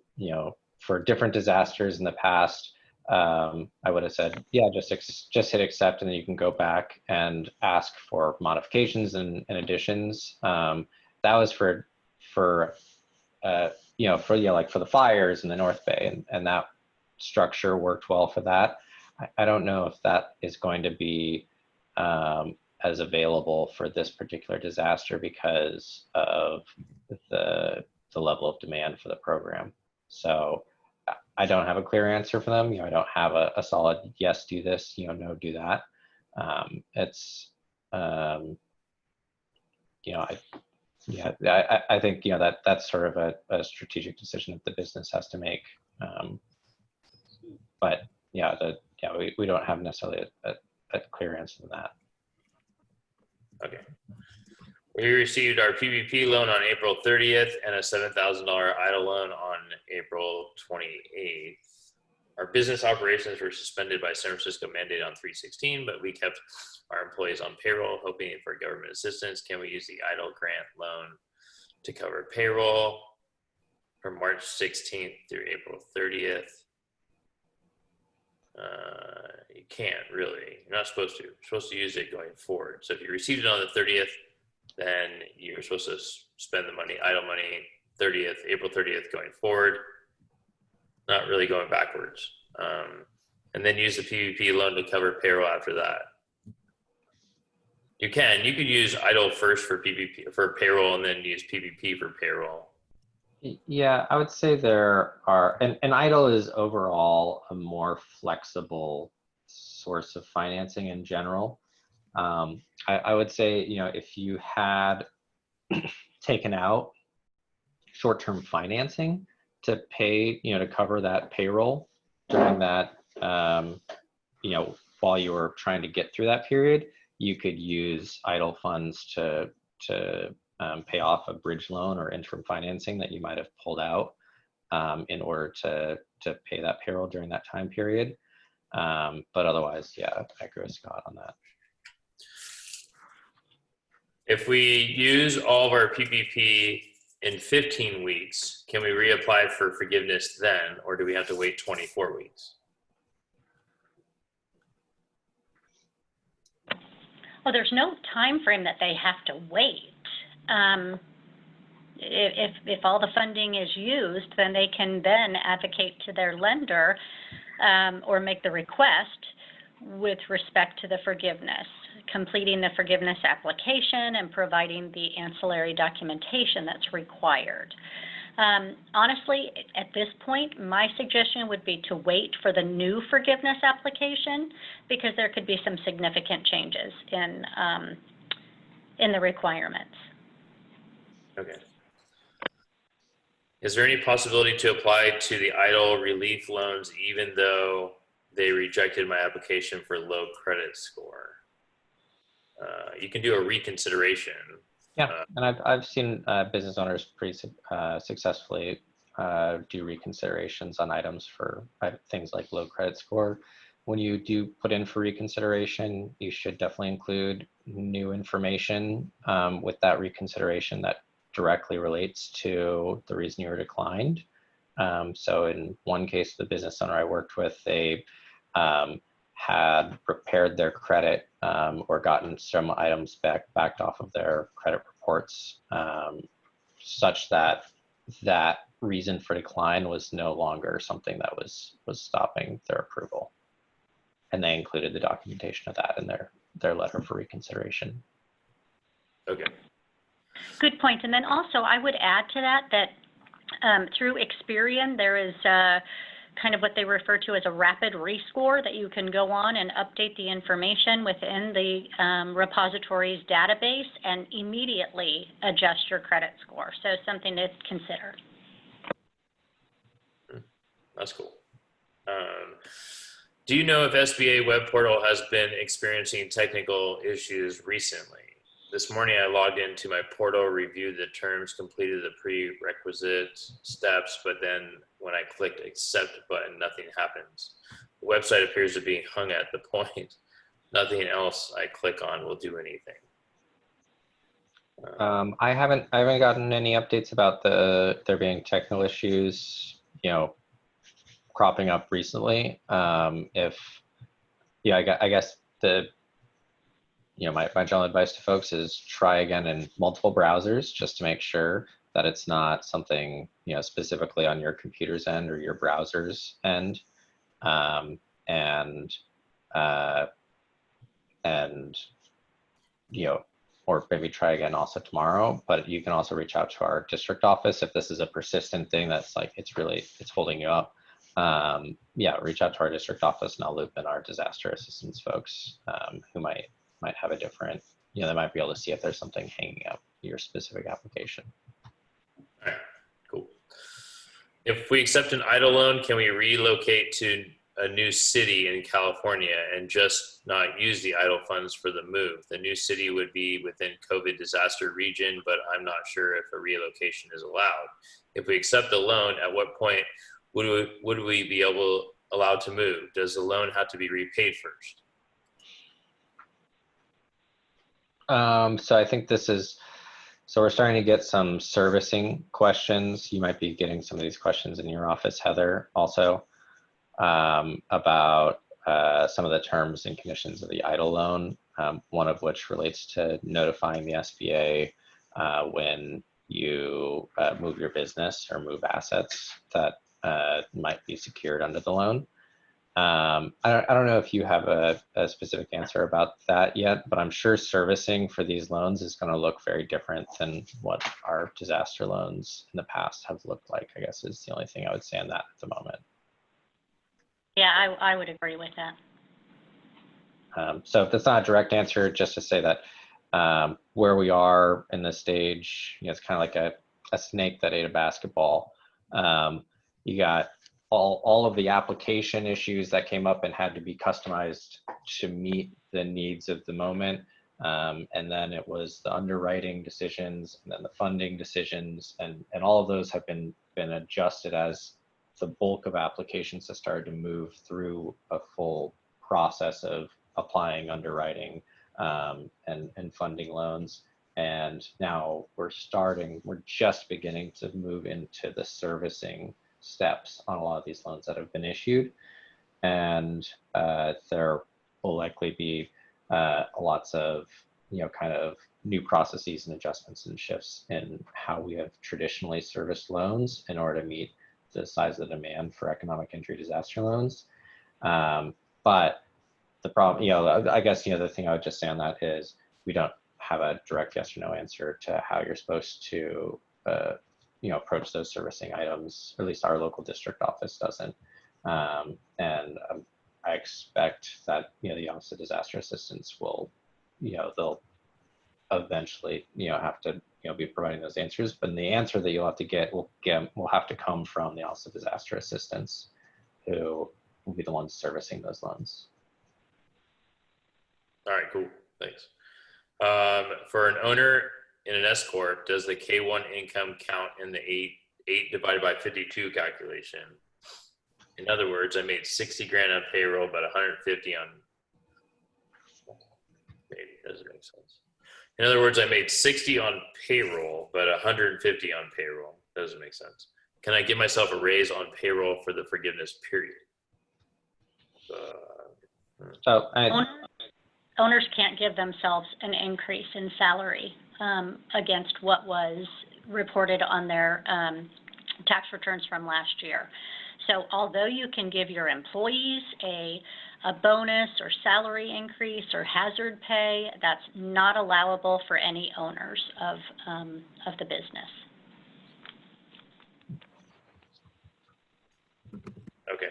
for different disasters in the past, I would have said, yeah, just hit accept, and then you can go back and ask for modifications and additions. That was for the fires in the North Bay, and that structure worked well for that. I don't know if that is going to be as available for this particular disaster because of the level of demand for the program. So I don't have a clear answer for them. I don't have a solid yes, do this, no, do that. I think that's sort of a strategic decision that the business has to make. But we don't have necessarily a clear answer to that. Okay. We received our PPP loan on April 30th and a $7,000 EIDL loan on April 28th. Our business operations were suspended by San Francisco mandate on 3/16, but we kept our employees on payroll, hoping for government assistance. Can we use the EIDL grant loan to cover payroll from March 16th through April 30th? You can't really. You're not supposed to. You're supposed to use it going forward. So if you received it on the 30th, then you're supposed to spend the money, EIDL money, April 30th going forward, not really going backwards. And then use the PPP loan to cover payroll after that. You could use EIDL first for PPP for payroll and then use PPP for payroll. Yeah, I would say there are, and EIDL is overall a more flexible source of financing in general. I would say, if you had taken out short-term financing to pay, to cover that payroll during that, while you were trying to get through that period, you could use EIDL funds to pay off a bridge loan or interim financing that you might have pulled out in order to pay that payroll during that time period. But otherwise, yeah, I agree with Scott on that. If we use all of our PPP in 15 weeks, can we reapply for forgiveness then, or do we have to wait 24 weeks? Well, there's no time frame that they have to wait. If all the funding is used, then they can then advocate to their lender or make the request with respect to the forgiveness, completing the forgiveness application and providing the ancillary documentation that's required. Honestly, at this point, my suggestion would be to wait for the new forgiveness application because there could be some significant changes in the requirements. Okay. Is there any possibility to apply to the EIDL relief loans even though they rejected my application for low credit score? You can do a reconsideration. Yeah, and I've seen business owners pretty successfully do reconsiderations on items for things like low credit score. When you do put in for reconsideration, you should definitely include new information with that reconsideration that directly relates to the reason you were declined. So in one case, the business owner I worked with, they had repaired their credit or gotten some items backed off of their credit reports such that that reason for decline was no longer something that was stopping their approval. And they included the documentation of that in their letter for reconsideration. Okay. Good point. And then also I would add to that through Experian, there is kind of what they refer to as a rapid rescore that you can go on and update the information within the repository's database and immediately adjust your credit score. So something to consider. That's cool. Do you know if SBA web portal has been experiencing technical issues recently? This morning I logged into my portal, reviewed the terms, completed the prerequisite steps, but then when I clicked accept button, nothing happens. The website appears to be hung at the point. Nothing else I click on will do anything. I haven't gotten any updates about there being technical issues, cropping up recently. I guess my general advice to folks is try again in multiple browsers just to make sure that it's not something, specifically on your computer's end or your browser's end. Or maybe try again also tomorrow, but you can also reach out to our district office if this is a persistent thing that's like, it's holding you up. Reach out to our district office and I'll loop in our disaster assistance folks who might have a different, they might be able to see if there's something hanging up your specific application. All right, cool. If we accept an EIDL loan, can we relocate to a new city in California and just not use the EIDL funds for the move. The new city would be within COVID disaster region, but I'm not sure if a relocation is allowed. If we accept the loan, at what point would we be allowed to move? Does the loan have to be repaid first? So I think so we're starting to get some servicing questions. You might be getting some of these questions in your office, Heather, also about some of the terms and conditions of the EIDL loan, one of which relates to notifying the SBA when you move your business or move assets that might be secured under the loan. I don't know if you have a specific answer about that yet, but I'm sure servicing for these loans is going to look very different than what our disaster loans in the past have looked like, I guess is the only thing I would say on that at the moment. Yeah, I would agree with that. So if that's not a direct answer, just to say that where we are in the stage, it's kind of like a snake that ate a basketball. You got all of the application issues that came up and had to be customized to meet the needs of the moment. And then it was the underwriting decisions and then the funding decisions, and all of those have been adjusted as the bulk of applications have started to move through a full process of applying, underwriting, and funding loans. And now we're just beginning to move into the servicing steps on a lot of these loans that have been issued. And there will likely be lots of, kind of new processes and adjustments and shifts in how we have traditionally serviced loans in order to meet the size of the demand for economic injury disaster loans. But the problem, I guess, the thing I would just say on that is we don't have a direct yes or no answer to how you're supposed to approach those servicing items, or at least our local district office doesn't. And I expect that, the Office of Disaster Assistance will, they'll eventually, have to, be providing those answers, but the answer that you'll have to get will have to come from the Office of Disaster Assistance, who will be the ones servicing those loans. All right, cool, thanks. For an owner in an S Corp, does the K1 income count in the 8 divided by 52 calculation? In other words, I made 60 grand on payroll, but 150 on, maybe doesn't make sense. In other words, I made 60 on payroll, but 150 on payroll. Doesn't make sense. Can I give myself a raise on payroll for the forgiveness period? Owners can't give themselves an increase in salary against what was reported on their tax returns from last year. So although you can give your employees a bonus or salary increase or hazard pay, that's not allowable for any owners of the business. Okay.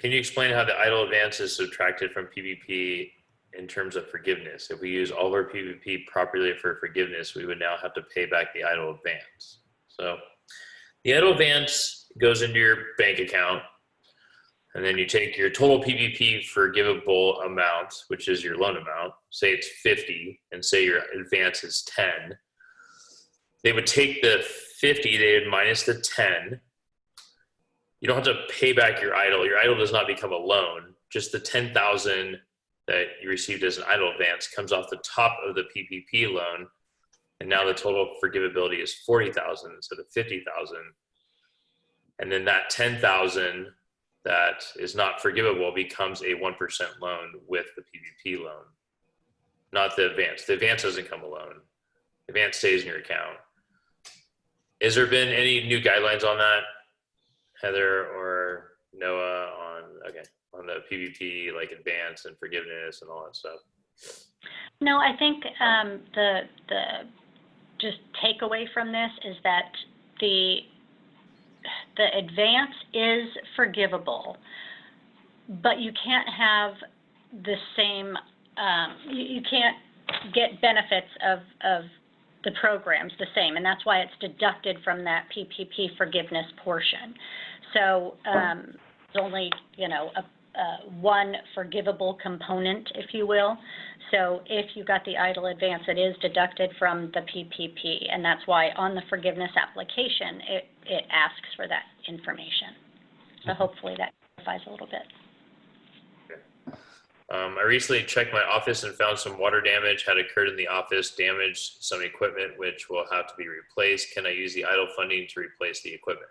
Can you explain how the EIDL advance is subtracted from PPP in terms of forgiveness? If we use all of our PPP properly for forgiveness, we would now have to pay back the EIDL advance. So the EIDL advance goes into your bank account, and then you take your total PPP forgivable amount, which is your loan amount, say it's 50, and say your advance is 10. They would take the 50, they would minus the 10. You don't have to pay back your EIDL. Your EIDL does not become a loan. Just the 10,000 that you received as an EIDL advance comes off the top of the PPP loan, and now the total forgivability is 40,000 instead of 50,000. And then that 10,000 that is not forgivable becomes a 1% loan with the PPP loan, not the advance. The advance doesn't come a loan. The advance stays in your account. Has there been any new guidelines on that, Heather or Noah, on the PPP, like advance and forgiveness and all that stuff? No, I think the just takeaway from this is that the advance is forgivable, but you can't have the same, you can't get benefits of the programs the same, and that's why it's deducted from that PPP forgiveness portion. So only, you know, one forgivable component, if you will. So if you got the EIDL advance, it is deducted from the PPP, and that's why on the forgiveness application, it asks for that information. So hopefully that clarifies a little bit. I recently checked my office and found some water damage had occurred in the office, damaged some equipment which will have to be replaced. Can I use the EIDL funding to replace the equipment?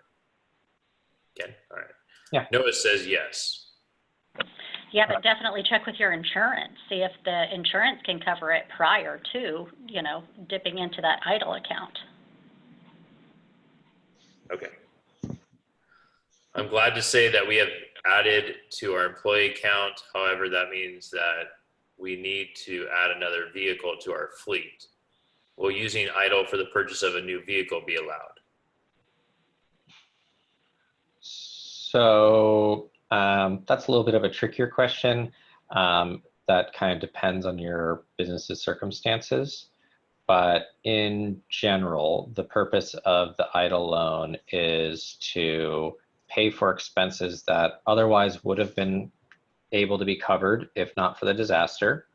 Again, all right. Yeah. Noah says yes. Yeah, but definitely check with your insurance. See if the insurance can cover it prior to, you know, dipping into that EIDL account. Okay. I'm glad to say that we have added to our employee count. However, that means that we need to add another vehicle to our fleet. Will using EIDL for the purchase of a new vehicle be allowed? So that's a little bit of a trickier question. That kind of depends on your business's circumstances. But in general, the purpose of the EIDL loan is to pay for expenses that otherwise would have been able to be covered if not for the disaster,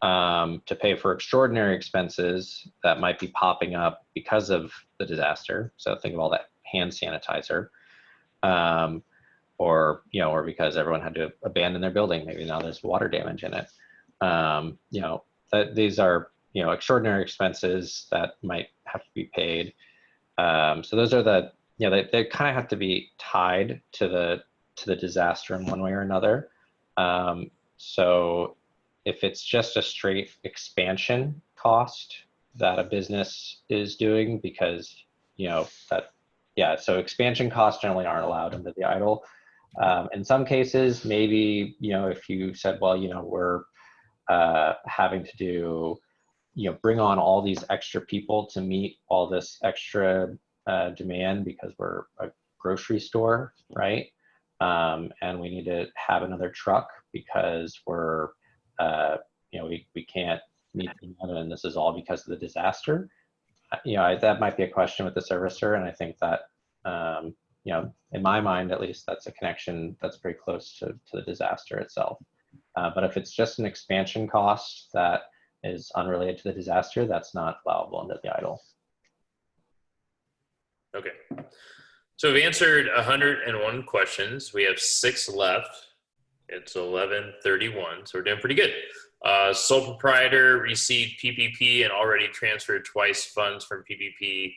to pay for extraordinary expenses that might be popping up because of the disaster. So think of all that hand sanitizer, or because everyone had to abandon their building. Maybe now there's water damage in it. These are extraordinary expenses that might have to be paid. So those are the they kind of have to be tied to the disaster in one way or another. So if it's just a straight expansion cost that a business is doing, because so expansion costs generally aren't allowed under the EIDL. In some cases, maybe if you said, well, we're having to do bring on all these extra people to meet all this extra demand because we're a grocery store, right? And we need to have another truck because we're, we can't meet the demand, and this is all because of the disaster. That might be a question with the servicer, and I think that, in my mind at least, that's a connection that's pretty close to the disaster itself. But if it's just an expansion cost that is unrelated to the disaster, that's not allowable under the EIDL. Okay. So we've answered 101 questions. We have 6 left. It's 11:31, so we're doing pretty good. Sole proprietor received PPP and already transferred twice funds from PPP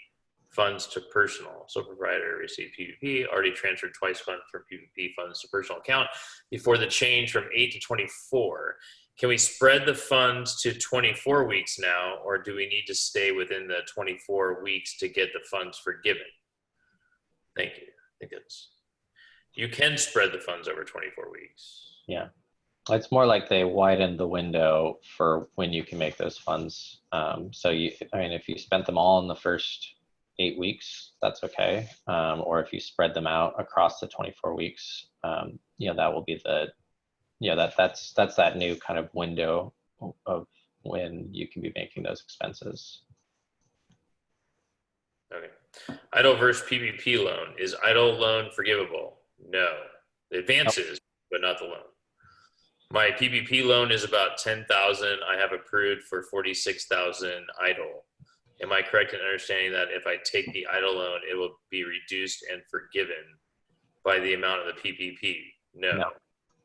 funds to personal. Sole proprietor received PPP, already transferred twice funds from PPP funds to personal account before the change from 8 to 24. Can we spread the funds to 24 weeks now, or do we need to stay within the 24 weeks to get the funds forgiven? Thank you. I think you can spread the funds over 24 weeks. Yeah. It's more like they widened the window for when you can make those funds. So if you spent them all in the first 8 weeks, that's okay. Or if you spread them out across the 24 weeks, that will be that's that new kind of window of when you can be making those expenses. Okay. EIDL versus PPP loan. Is EIDL loan forgivable? No. The advance is, but not the loan. My PPP loan is about 10,000. I have approved for 46,000 EIDL. Am I correct in understanding that if I take the EIDL loan, it will be reduced and forgiven by the amount of the PPP? No.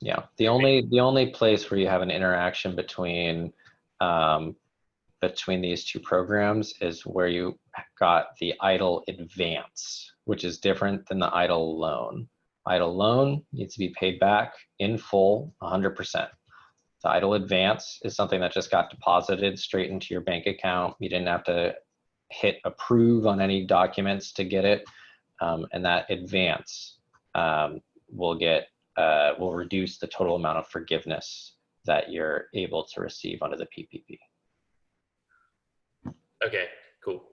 Yeah. The only place where you have an interaction between these two programs is where you got the EIDL advance, which is different than the EIDL loan. EIDL loan needs to be paid back in full, 100%. The EIDL advance is something that just got deposited straight into your bank account. You didn't have to hit approve on any documents to get it, and that advance will reduce the total amount of forgiveness that you're able to receive under the PPP. Okay, cool.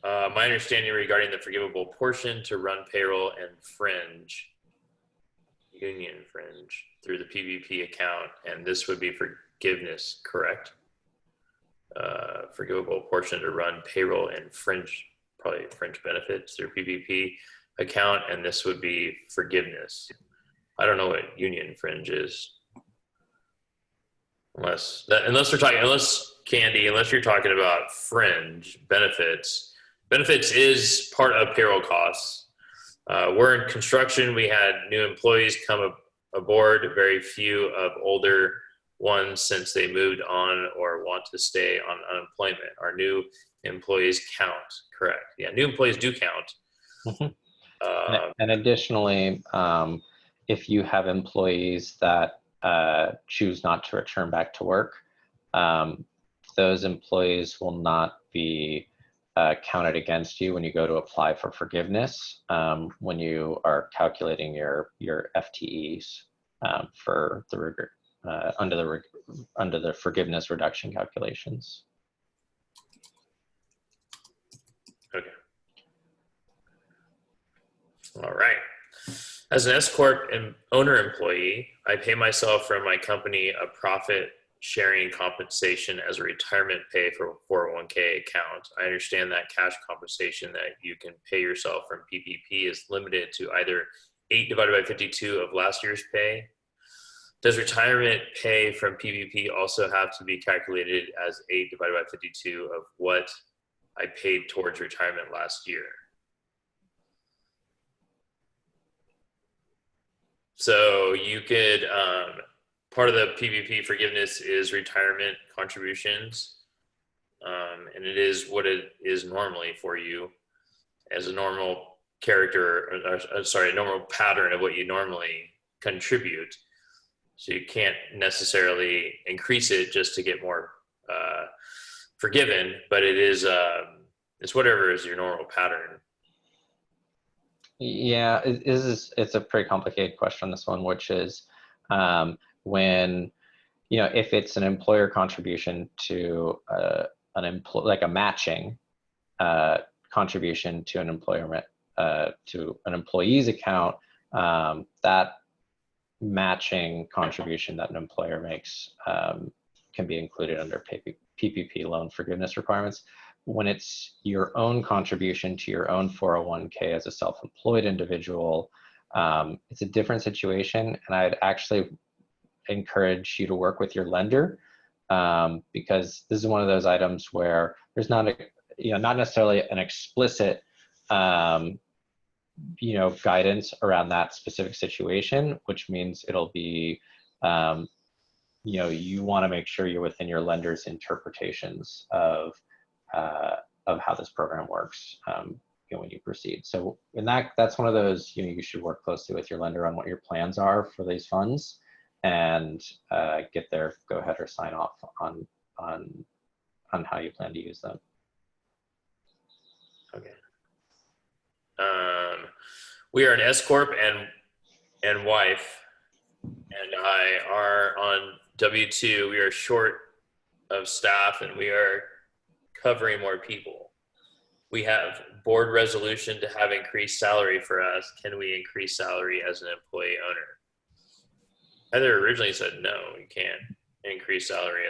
My understanding regarding the forgivable portion to run payroll and union fringe through the PPP account, and this would be forgiveness, correct? Forgivable portion to run payroll and probably fringe benefits through PPP account, and this would be forgiveness. I don't know what union fringe is. Unless Candy, unless you're talking about fringe benefits. Benefits is part of payroll costs. We're in construction. We had new employees come aboard, very few of older ones since they moved on or want to stay on unemployment. Our new employees count, correct? Yeah, new employees do count. Mm-hmm. And additionally, if you have employees that choose not to return back to work, those employees will not be counted against you when you go to apply for forgiveness when you are calculating your FTEs for the under the forgiveness reduction calculations. Okay. All right. As an S Corp and owner employee, I pay myself from my company a profit sharing compensation as a retirement pay for 401k account. I understand that cash compensation that you can pay yourself from PPP is limited to either 8 divided by 52 of last year's pay. Does retirement pay from PPP also have to be calculated as 8 divided by 52 of what I paid towards retirement last year? So you could, part of the PPP forgiveness is retirement contributions. And it is what it is normally for you as a normal a normal pattern of what you normally contribute. So you can't necessarily increase it just to get more forgiven, but it is, it's whatever is your normal pattern. Yeah, it's a pretty complicated question, this one, which is when, if it's an employer contribution to like a matching contribution to an to an employee's account, that matching contribution that an employer makes can be included under PPP loan forgiveness requirements. When it's your own contribution to your own 401k as a self-employed individual, it's a different situation, and I'd actually encourage you to work with your lender because this is one of those items where there's not necessarily an explicit guidance around that specific situation, which means it'll be you want to make sure you're within your lender's interpretations of how this program works when you proceed. So that's one of those, you should work closely with your lender on what your plans are for these funds and get their go ahead or sign off on how you plan to use them. Okay. We are an S Corp and wife and I are on W-2. We are short of staff and we are covering more people. We have board resolution to have increased salary for us. Can we increase salary as an employee owner? Heather originally said no, you can't increase salary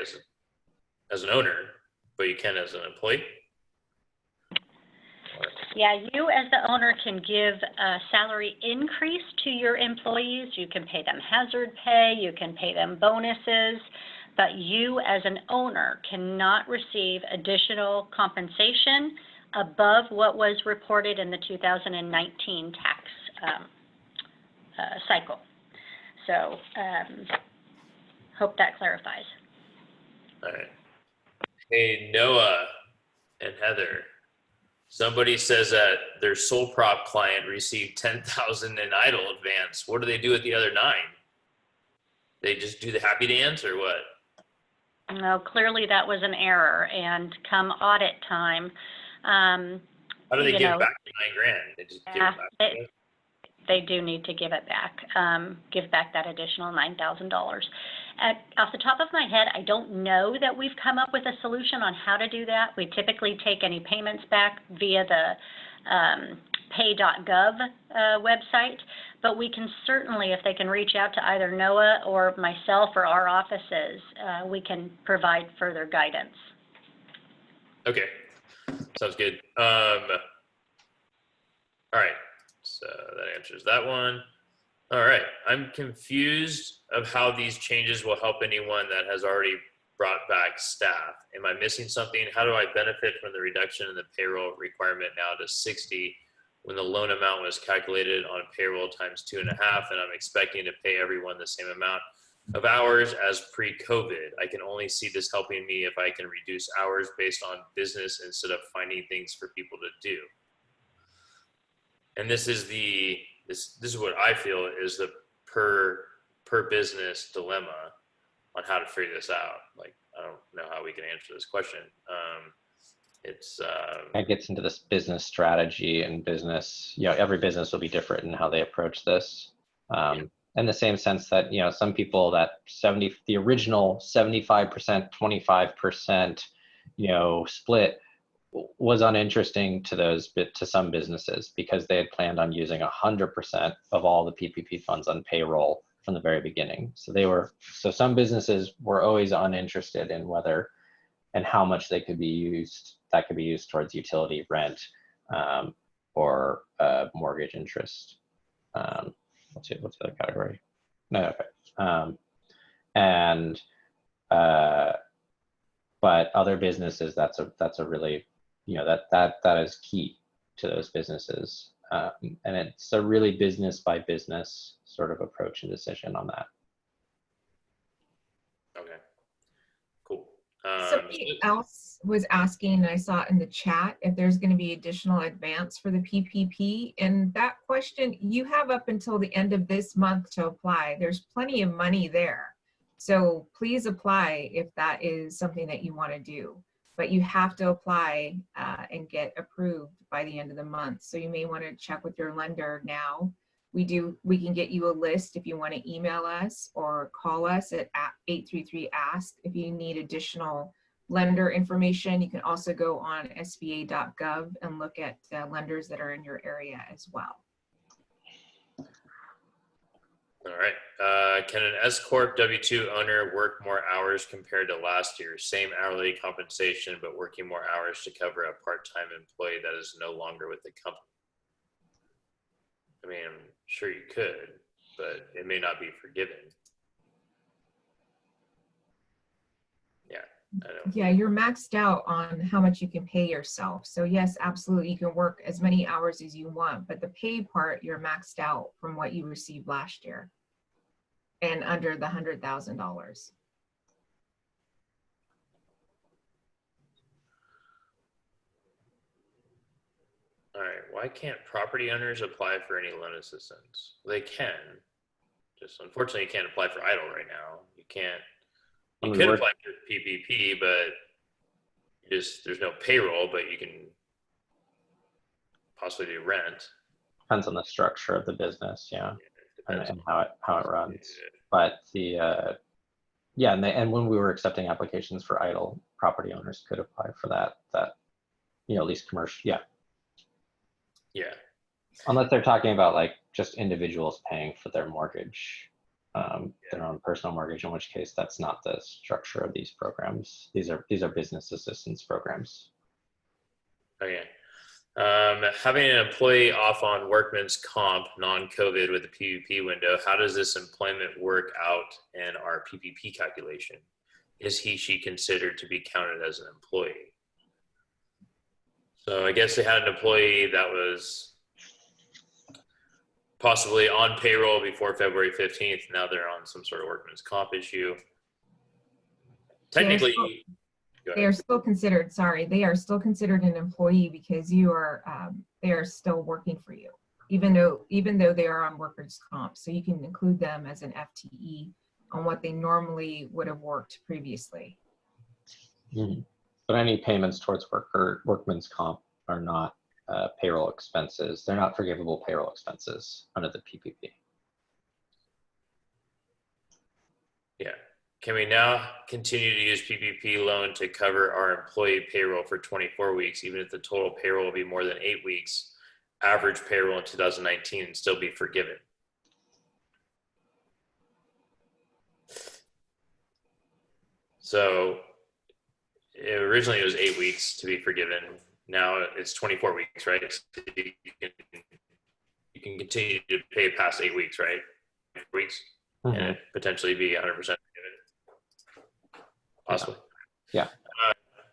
as an owner, but you can as an employee. Yeah, you as the owner can give a salary increase to your employees. You can pay them hazard pay, you can pay them bonuses, but you as an owner cannot receive additional compensation above what was reported in the 2019 tax cycle. So hope that clarifies. All right. Hey, Noah and Heather, somebody says that their sole prop client received 10,000 in EIDL advance. What do they do with the other 9? They just do the happy dance or what? No, clearly that was an error, and come audit time, how do they give back the $9,000? They just give it back. They do need to give it back, give back that additional $9,000. Off the top of my head, I don't know that we've come up with a solution on how to do that. We typically take any payments back via the pay.gov website, but we can certainly, if they can reach out to either Noah or myself or our offices, we can provide further guidance. Okay, sounds good. All right, so that answers that one. All right, I'm confused of how these changes will help anyone that has already brought back staff. Am I missing something? How do I benefit from the reduction in the payroll requirement now to 60 when the loan amount was calculated on payroll times 2.5, and I'm expecting to pay everyone the same amount of hours as pre-COVID? I can only see this helping me if I can reduce hours based on business instead of finding things for people to do. And this is this is what I feel is the per business dilemma on how to figure this out. Like, I don't know how we can answer this question. It gets into this business strategy and business, every business will be different in how they approach this. In the same sense that, some people that the original 75%, 25%, split was uninteresting to some businesses because they had planned on using 100% of all the PPP funds on payroll from the very beginning. So some businesses were always uninterested in whether and how much that could be used towards utility, rent, or mortgage interest. What's the other category? No, okay. But other businesses, that's a really, that is key to those businesses. And it's a really business by business sort of approach and decision on that. Okay, cool. Somebody else was asking, and I saw it in the chat, if there's going to be additional advance for the PPP. And that question, you have up until the end of this month to apply. There's plenty of money there. So please apply if that is something that you want to do. But you have to apply and get approved by the end of the month. So you may want to check with your lender now. We can get you a list if you want to email us or call us at 833-ASK if you need additional lender information. You can also go on sba.gov and look at lenders that are in your area as well. All right. Can an S-Corp W-2 owner work more hours compared to last year? Same hourly compensation, but working more hours to cover a part-time employee that is no longer with the company. I mean, I'm sure you could, but it may not be forgiven. Yeah, I know. Yeah, you're maxed out on how much you can pay yourself. So yes, absolutely, you can work as many hours as you want, but the pay part, you're maxed out from what you received last year and under the $100,000. All right, why can't property owners apply for any loan assistance? They can, just unfortunately you can't apply for EIDL right now. You could apply for PPP, but there's no payroll, but you can possibly do rent. Depends on the structure of the business, and how it runs. But and when we were accepting applications for EIDL, property owners could apply for that at least commercial, Yeah. Unless they're talking about like just individuals paying for their mortgage, their own personal mortgage, in which case that's not the structure of these programs. These are business assistance programs. Okay. Having an employee off on workman's comp, non-COVID with the PPP window, how does this employment work out in our PPP calculation? Is she considered to be counted as an employee? So I guess they had an employee that was possibly on payroll before February 15th. Now they're on some sort of workman's comp issue. Technically, they are still considered, they are still considered an employee because they are still working for you, even though they are on workers' comp. So you can include them as an FTE on what they normally would have worked previously. Mm-hmm. But any payments towards workman's comp are not payroll expenses. They're not forgivable payroll expenses under the PPP. Yeah. Can we now continue to use PPP loan to cover our employee payroll for 24 weeks, even if the total payroll will be more than 8 weeks, average payroll in 2019, and still be forgiven? So originally it was 8 weeks to be forgiven. Now it's 24 weeks, right? So you can continue to pay past 8 weeks, right? weeks Mhm. and potentially be 100% forgiven. Possibly. Yeah.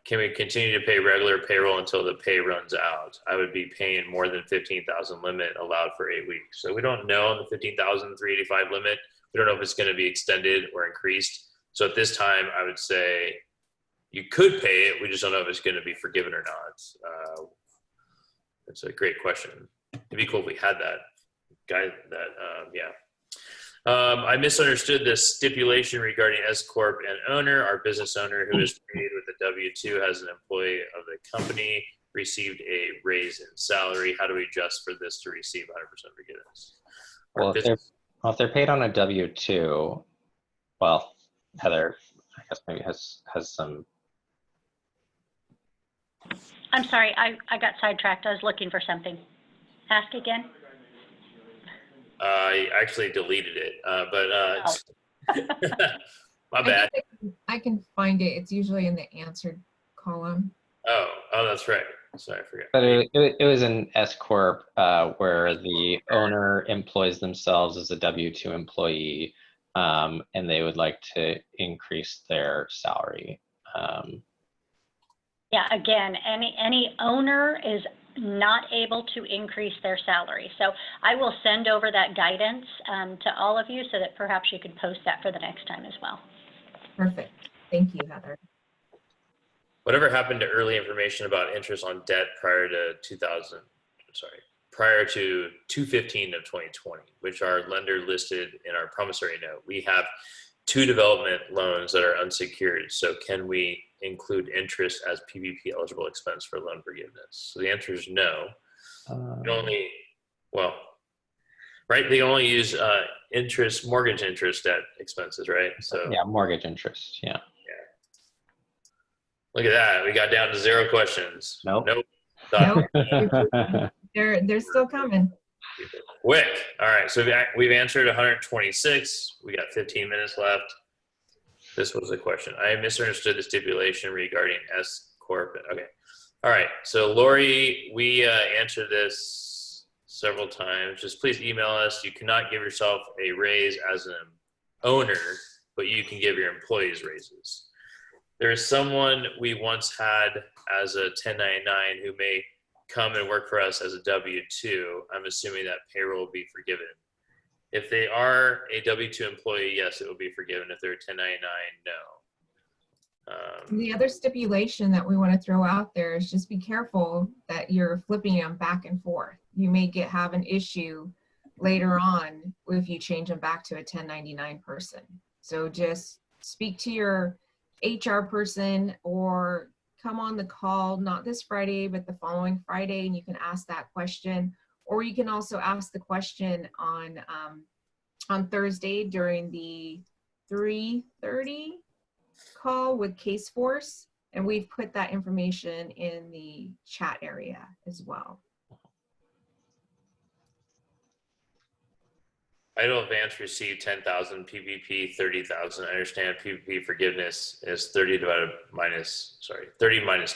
Can we continue to pay regular payroll until the pay runs out? I would be paying more than 15,000 limit allowed for 8 weeks. So we don't know the 15,385 limit. We don't know if it's going to be extended or increased. So at this time, I would say you could pay it. We just don't know if it's going to be forgiven or not. It's a great question. It'd be cool if we had that guy. I misunderstood the stipulation regarding S Corp and owner. Our business owner who is paid with a W-2 as an employee of the company received a raise in salary. How do we adjust for this to receive 100% forgiveness? Well, if they're paid on a W-2, well, Heather, I guess maybe has some. I'm sorry, I got sidetracked. I was looking for something. Ask again. I actually deleted it, my bad. I can find it. It's usually in the answered column. Oh, that's right. Sorry, I forgot. But it was an S Corp where the owner employs themselves as a W-2 employee, and they would like to increase their salary. Yeah, again, any owner is not able to increase their salary. So I will send over that guidance to all of you so that perhaps you could post that for the next time as well. Perfect. Thank you, Heather. Whatever happened to early information about interest on debt prior to 2/15 of 2020, which our lender listed in our promissory note? We have 2 development loans that are unsecured. So can we include interest as PPP eligible expense for loan forgiveness? So the answer is no. They only use mortgage interest debt expenses, right? So yeah, mortgage interest. Yeah. Look at that. We got down to 0 questions. Nope. They're still coming. Quick. All right. So we've answered 126. We got 15 minutes left. This was the question. I misunderstood the stipulation regarding S Corp. Okay. All right. So Lori, we answered this several times. Just please email us. You cannot give yourself a raise as an owner, but you can give your employees raises. There is someone we once had as a 1099 who may come and work for us as a W-2. I'm assuming that payroll will be forgiven. If they are a W-2 employee, yes, it will be forgiven. If they're a 1099, no. The other stipulation that we want to throw out there is just be careful that you're flipping them back and forth. You may have an issue later on if you change them back to a 1099 person. So just speak to your HR person or come on the call, not this Friday, but the following Friday, and you can ask that question. Or you can also ask the question on Thursday during the 3:30 call with Case Force, and we've put that information in the chat area as well. Idle advance received 10,000, PPP 30,000. I understand PPP forgiveness is 30 minus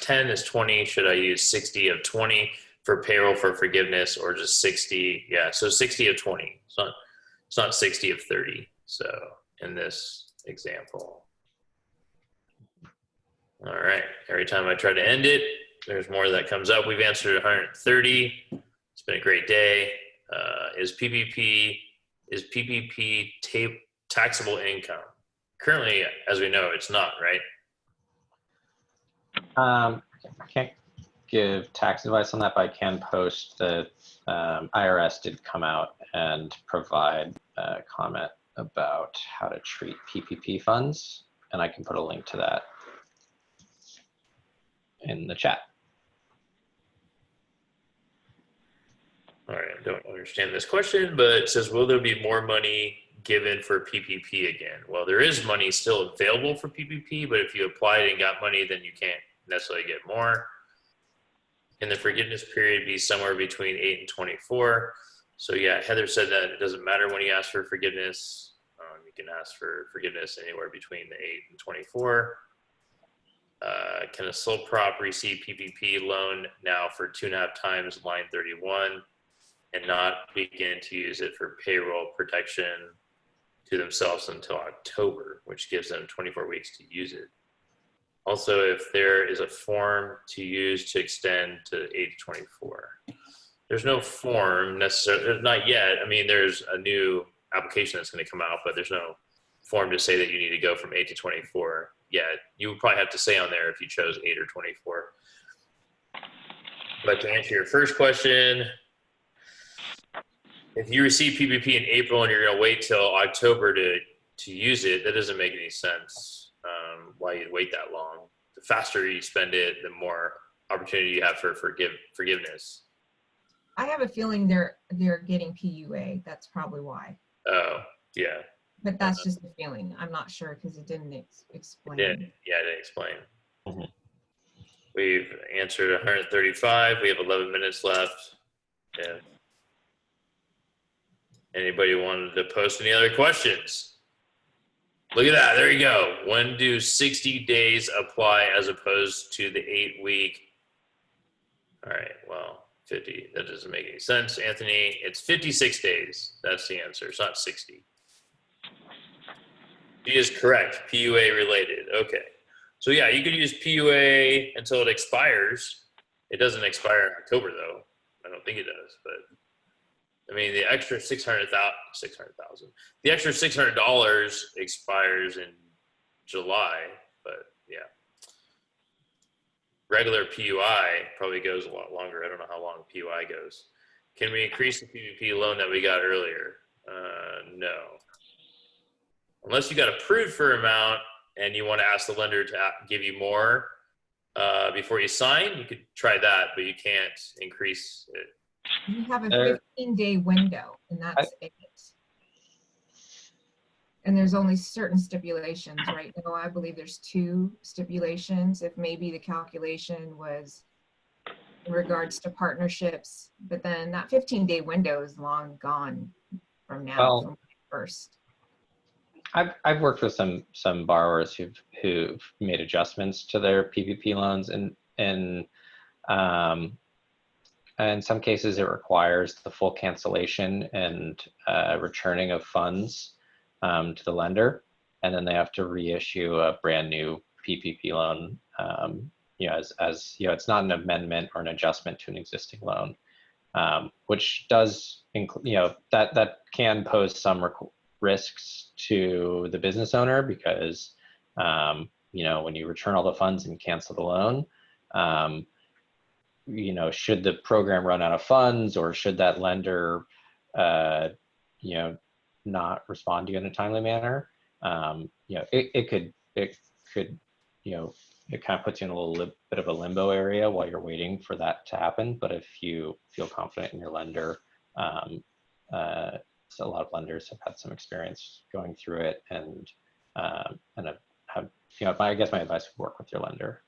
10 is 20. Should I use 60 of 20 for payroll for forgiveness, or just 60? Yeah, so 60 of 20. It's not 60 of 30. So in this example. All right. Every time I try to end it, there's more that comes up. We've answered 130. It's been a great day. Is PPP taxable income? Currently, as we know, it's not, right? I can't give tax advice on that, but I can post that IRS did come out and provide a comment about how to treat PPP funds, and I can put a link to that in the chat. All right, I don't understand this question, but it says, will there be more money given for PPP again? Well, there is money still available for PPP, but if you applied and got money, then you can't necessarily get more. Can the forgiveness period be somewhere between 8 and 24? So yeah, Heather said that it doesn't matter when you ask for forgiveness. You can ask for forgiveness anywhere between the 8 and 24. Can a sole prop receive PPP loan now for 2.5 times line 31 and not begin to use it for payroll protection? to themselves until October, which gives them 24 weeks to use it. Also, if there is a form to use to extend to 8 to 24. There's no form necessarily, not yet. I mean, there's a new application that's going to come out, but there's no form to say that you need to go from 8 to 24 yet. You would probably have to say on there if you chose 8 or 24. But to answer your first question, if you receive PPP in April and you're going to wait till October to use it, that doesn't make any sense. Why you'd wait that long? The faster you spend it, the more opportunity you have for forgiveness. I have a feeling they're getting PUA. That's probably why. Oh, yeah. But that's just a feeling. I'm not sure because it didn't explain. Yeah, it didn't explain. Mhm. We've answered 135. We have 11 minutes left. Yeah. Anybody wanted to post any other questions? Look at that. There you go. When do 60 days apply as opposed to the 8-week? All right. Well, 50. That doesn't make any sense, Anthony. It's 56 days. That's the answer. It's not 60. He is correct. PUA related. Okay. So yeah, you could use PUA until it expires. It doesn't expire in October though. I don't think it does, but I mean the extra $600,000. The extra $600 expires in July, but yeah. Regular PUI probably goes a lot longer. I don't know how long PUI goes. Can we increase the PPP loan that we got earlier? No. Unless you got approved for amount and you want to ask the lender to give you more before you sign, you could try that, but you can't increase it. You have a 15-day window, and that's it. And there's only certain stipulations, right? Now, I believe there's 2 stipulations. If maybe the calculation was in regards to partnerships, but then that 15-day window is long gone from now. Well, from first. I've worked with some borrowers who've made adjustments to their PPP loans, and in some cases it requires the full cancellation and returning of funds to the lender, and then they have to reissue a brand new PPP loan. As you know, it's not an amendment or an adjustment to an existing loan, which does include, that can pose some risks to the business owner because, when you return all the funds and cancel the loan, should the program run out of funds, or should that lender, not respond to you in a timely manner? It could it kind of puts you in a little bit of a limbo area while you're waiting for that to happen. But if you feel confident in your lender, so a lot of lenders have had some experience going through it, and have, I guess my advice would work with your lender.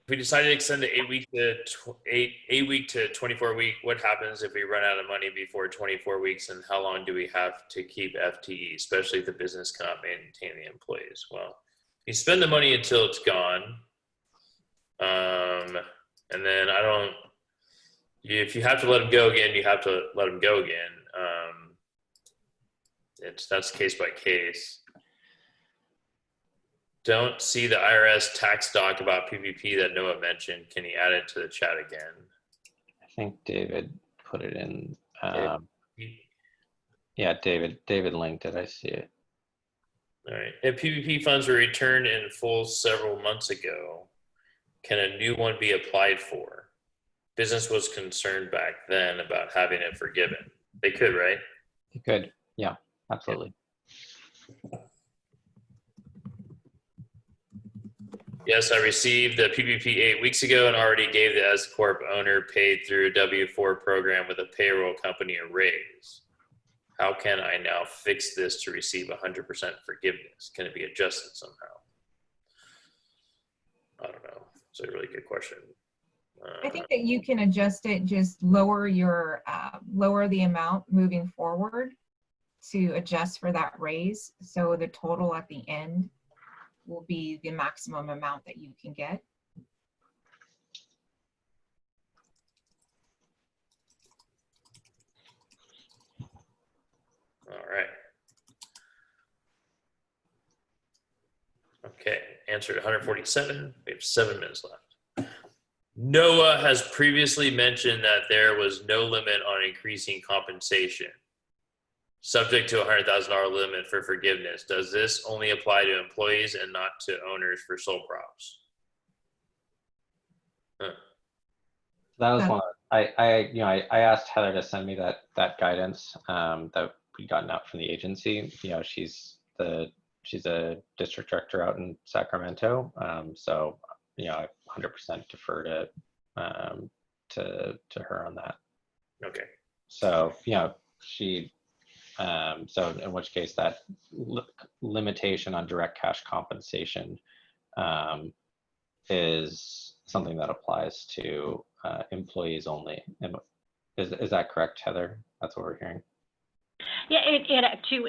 If we decide to extend the 8-week to 24-week, what happens if we run out of money before 24 weeks, and how long do we have to keep FTE, especially if the business cannot maintain the employees? Well, you spend the money until it's gone, and then if you have to let them go again, you have to let them go again. That's case by case. Don't see the IRS tax doc about PPP that Noah mentioned. Can he add it to the chat again? I think David put it in. Yeah, David linked it. I see it. All right. If PPP funds were returned in full several months ago, can a new one be applied for? Business was concerned back then about having it forgiven. They could, right? They could. Yeah, absolutely. Yes, I received the PPP 8 weeks ago and already gave the S Corp owner paid through a W-4 program with a payroll company a raise. How can I now fix this to receive 100% forgiveness? Can it be adjusted somehow? I don't know. It's a really good question. I think that you can adjust it, just lower the amount moving forward to adjust for that raise. So the total at the end will be the maximum amount that you can get. answered 147. We have 7 minutes left. NOAA has previously mentioned that there was no limit on increasing compensation, subject to a $100,000 limit for forgiveness. Does this only apply to employees and not to owners for sole props? That was one. I asked Heather to send me that guidance that we gotten out from the agency. She's a district director out in Sacramento. So I 100% defer to her on that. Okay. So she. So in which case that limitation on direct cash compensation is something that applies to employees only. Is that correct, Heather? That's what we're hearing. Yeah, to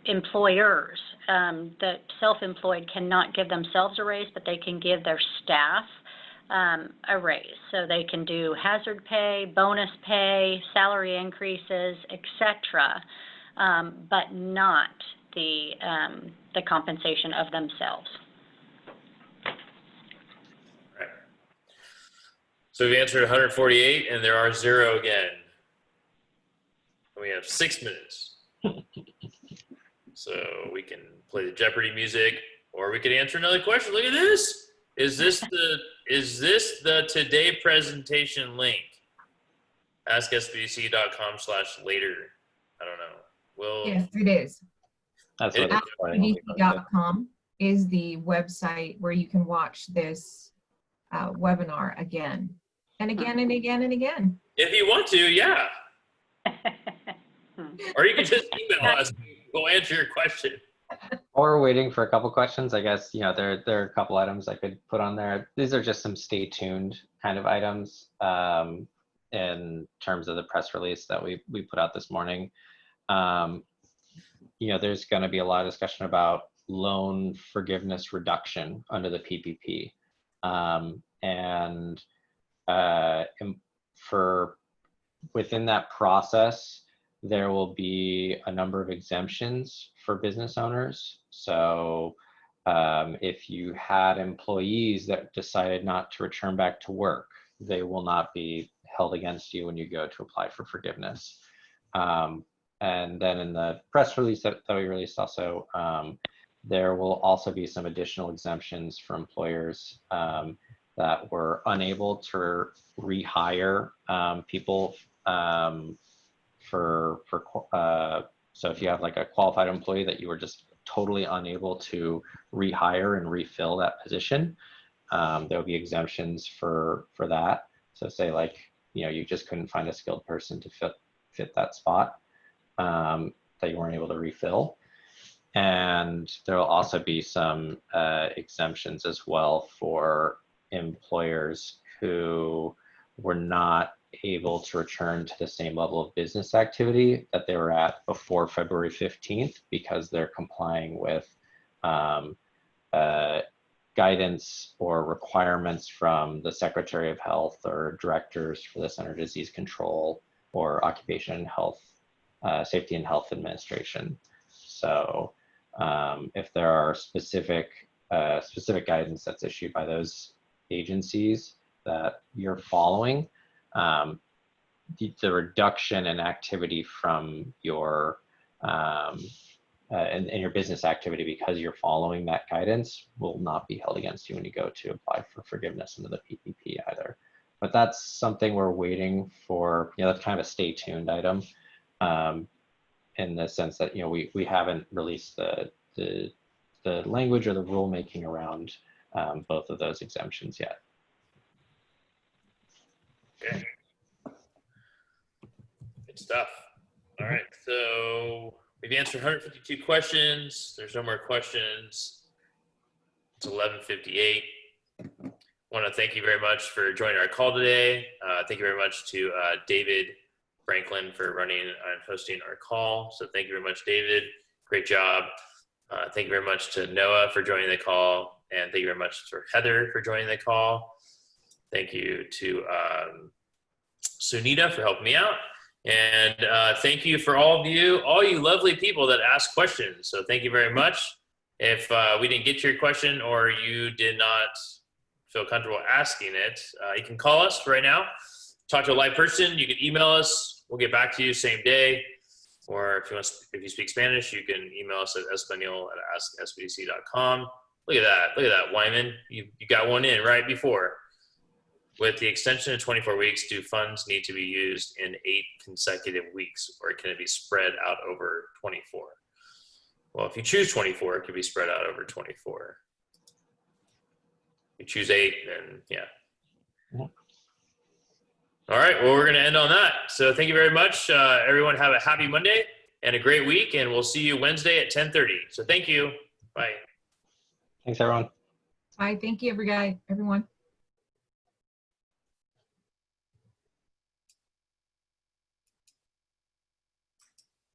employers, the self-employed cannot give themselves a raise, but they can give their staff a raise. So they can do hazard pay, bonus pay, salary increases, etc., but not the compensation of themselves. Right. So we've answered 148, and there are 0 again. We have 6 minutes. So we can play the Jeopardy music, or we could answer another question. Look at this. Is this the today presentation link? AskSBDC.com/later. I don't know. Yes, it is. That's what SBDC.com is the website where you can watch this webinar again and again and again and again. If you want to, yeah. Or you can just email us. We'll answer your question. Or waiting for a couple questions, I guess. There are a couple items I could put on there. These are just some stay tuned kind of items in terms of the press release that we put out this morning. There's going to be a lot of discussion about loan forgiveness reduction under the PPP, and for within that process, there will be a number of exemptions for business owners. So if you had employees that decided not to return back to work, they will not be held against you when you go to apply for forgiveness. And then in the press release that we released also, there will also be some additional exemptions for employers that were unable to rehire people so if you have like a qualified employee that you were just totally unable to rehire and refill that position, there will be exemptions for that. So say like, you just couldn't find a skilled person to fit that spot that you weren't able to refill. And there will also be some exemptions as well for employers who were not able to return to the same level of business activity that they were at before February 15th because they're complying with guidance or requirements from the Secretary of Health or directors for the Center of Disease Control or Occupation and Health, Safety and Health Administration. So if there are specific guidance that's issued by those agencies that you're following, the reduction in activity from your in your business activity because you're following that guidance will not be held against you when you go to apply for forgiveness under the PPP either. But that's something we're waiting for. That's kind of a stay tuned item in the sense that we haven't released the language or the rulemaking around both of those exemptions yet. Okay. Good stuff. All right. So we've answered 152 questions. There's no more questions. It's 11:58. I want to thank you very much for joining our call today. Thank you very much to David Franklin for running and hosting our call. So thank you very much, David. Great job. Thank you very much to Noah for joining the call. And thank you very much to Heather for joining the call. Thank you to Sunita for helping me out. And thank you for all you lovely people that ask questions. So thank you very much. If we didn't get to your question or you did not feel comfortable asking it, you can call us right now. Talk to a live person. You can email us. We'll get back to you same day. Or if you speak Spanish, you can email us at espanol@asksbdc.com. Look at that. Look at that, Wyman. You got one in right before. With the extension of 24 weeks, do funds need to be used in 8 consecutive weeks, or can it be spread out over 24? Well, if you choose 24, it could be spread out over 24. If you choose 8, then yeah. All right, well, we're going to end on that. So thank you very much. Everyone have a happy Monday and a great week, and we'll see you Wednesday at 10:30. So thank you. Bye. Thanks, everyone. Bye. Thank you, everyone.